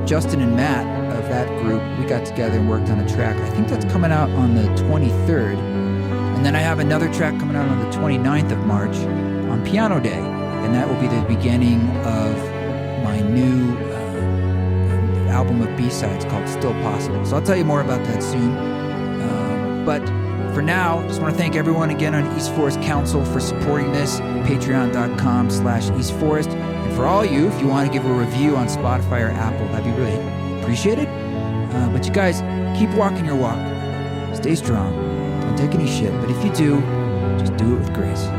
Speaker 1: Justin and Matt of that group, we got together and worked on a track. I think that's coming out on the 23rd. And then I have another track coming out on the 29th of March on Piano Day. And that will be the beginning of my new album of B-sides called Still Possible. So I'll tell you more about that soon. But for now, just want to thank everyone again on East Forest Council for supporting this, patreon.com/East Forest. And for all you, if you want to give a review on Spotify or Apple, that'd be really appreciated. But you guys, keep walking your walk. Stay strong. Don't take any shit. But if you do, just do it with grace.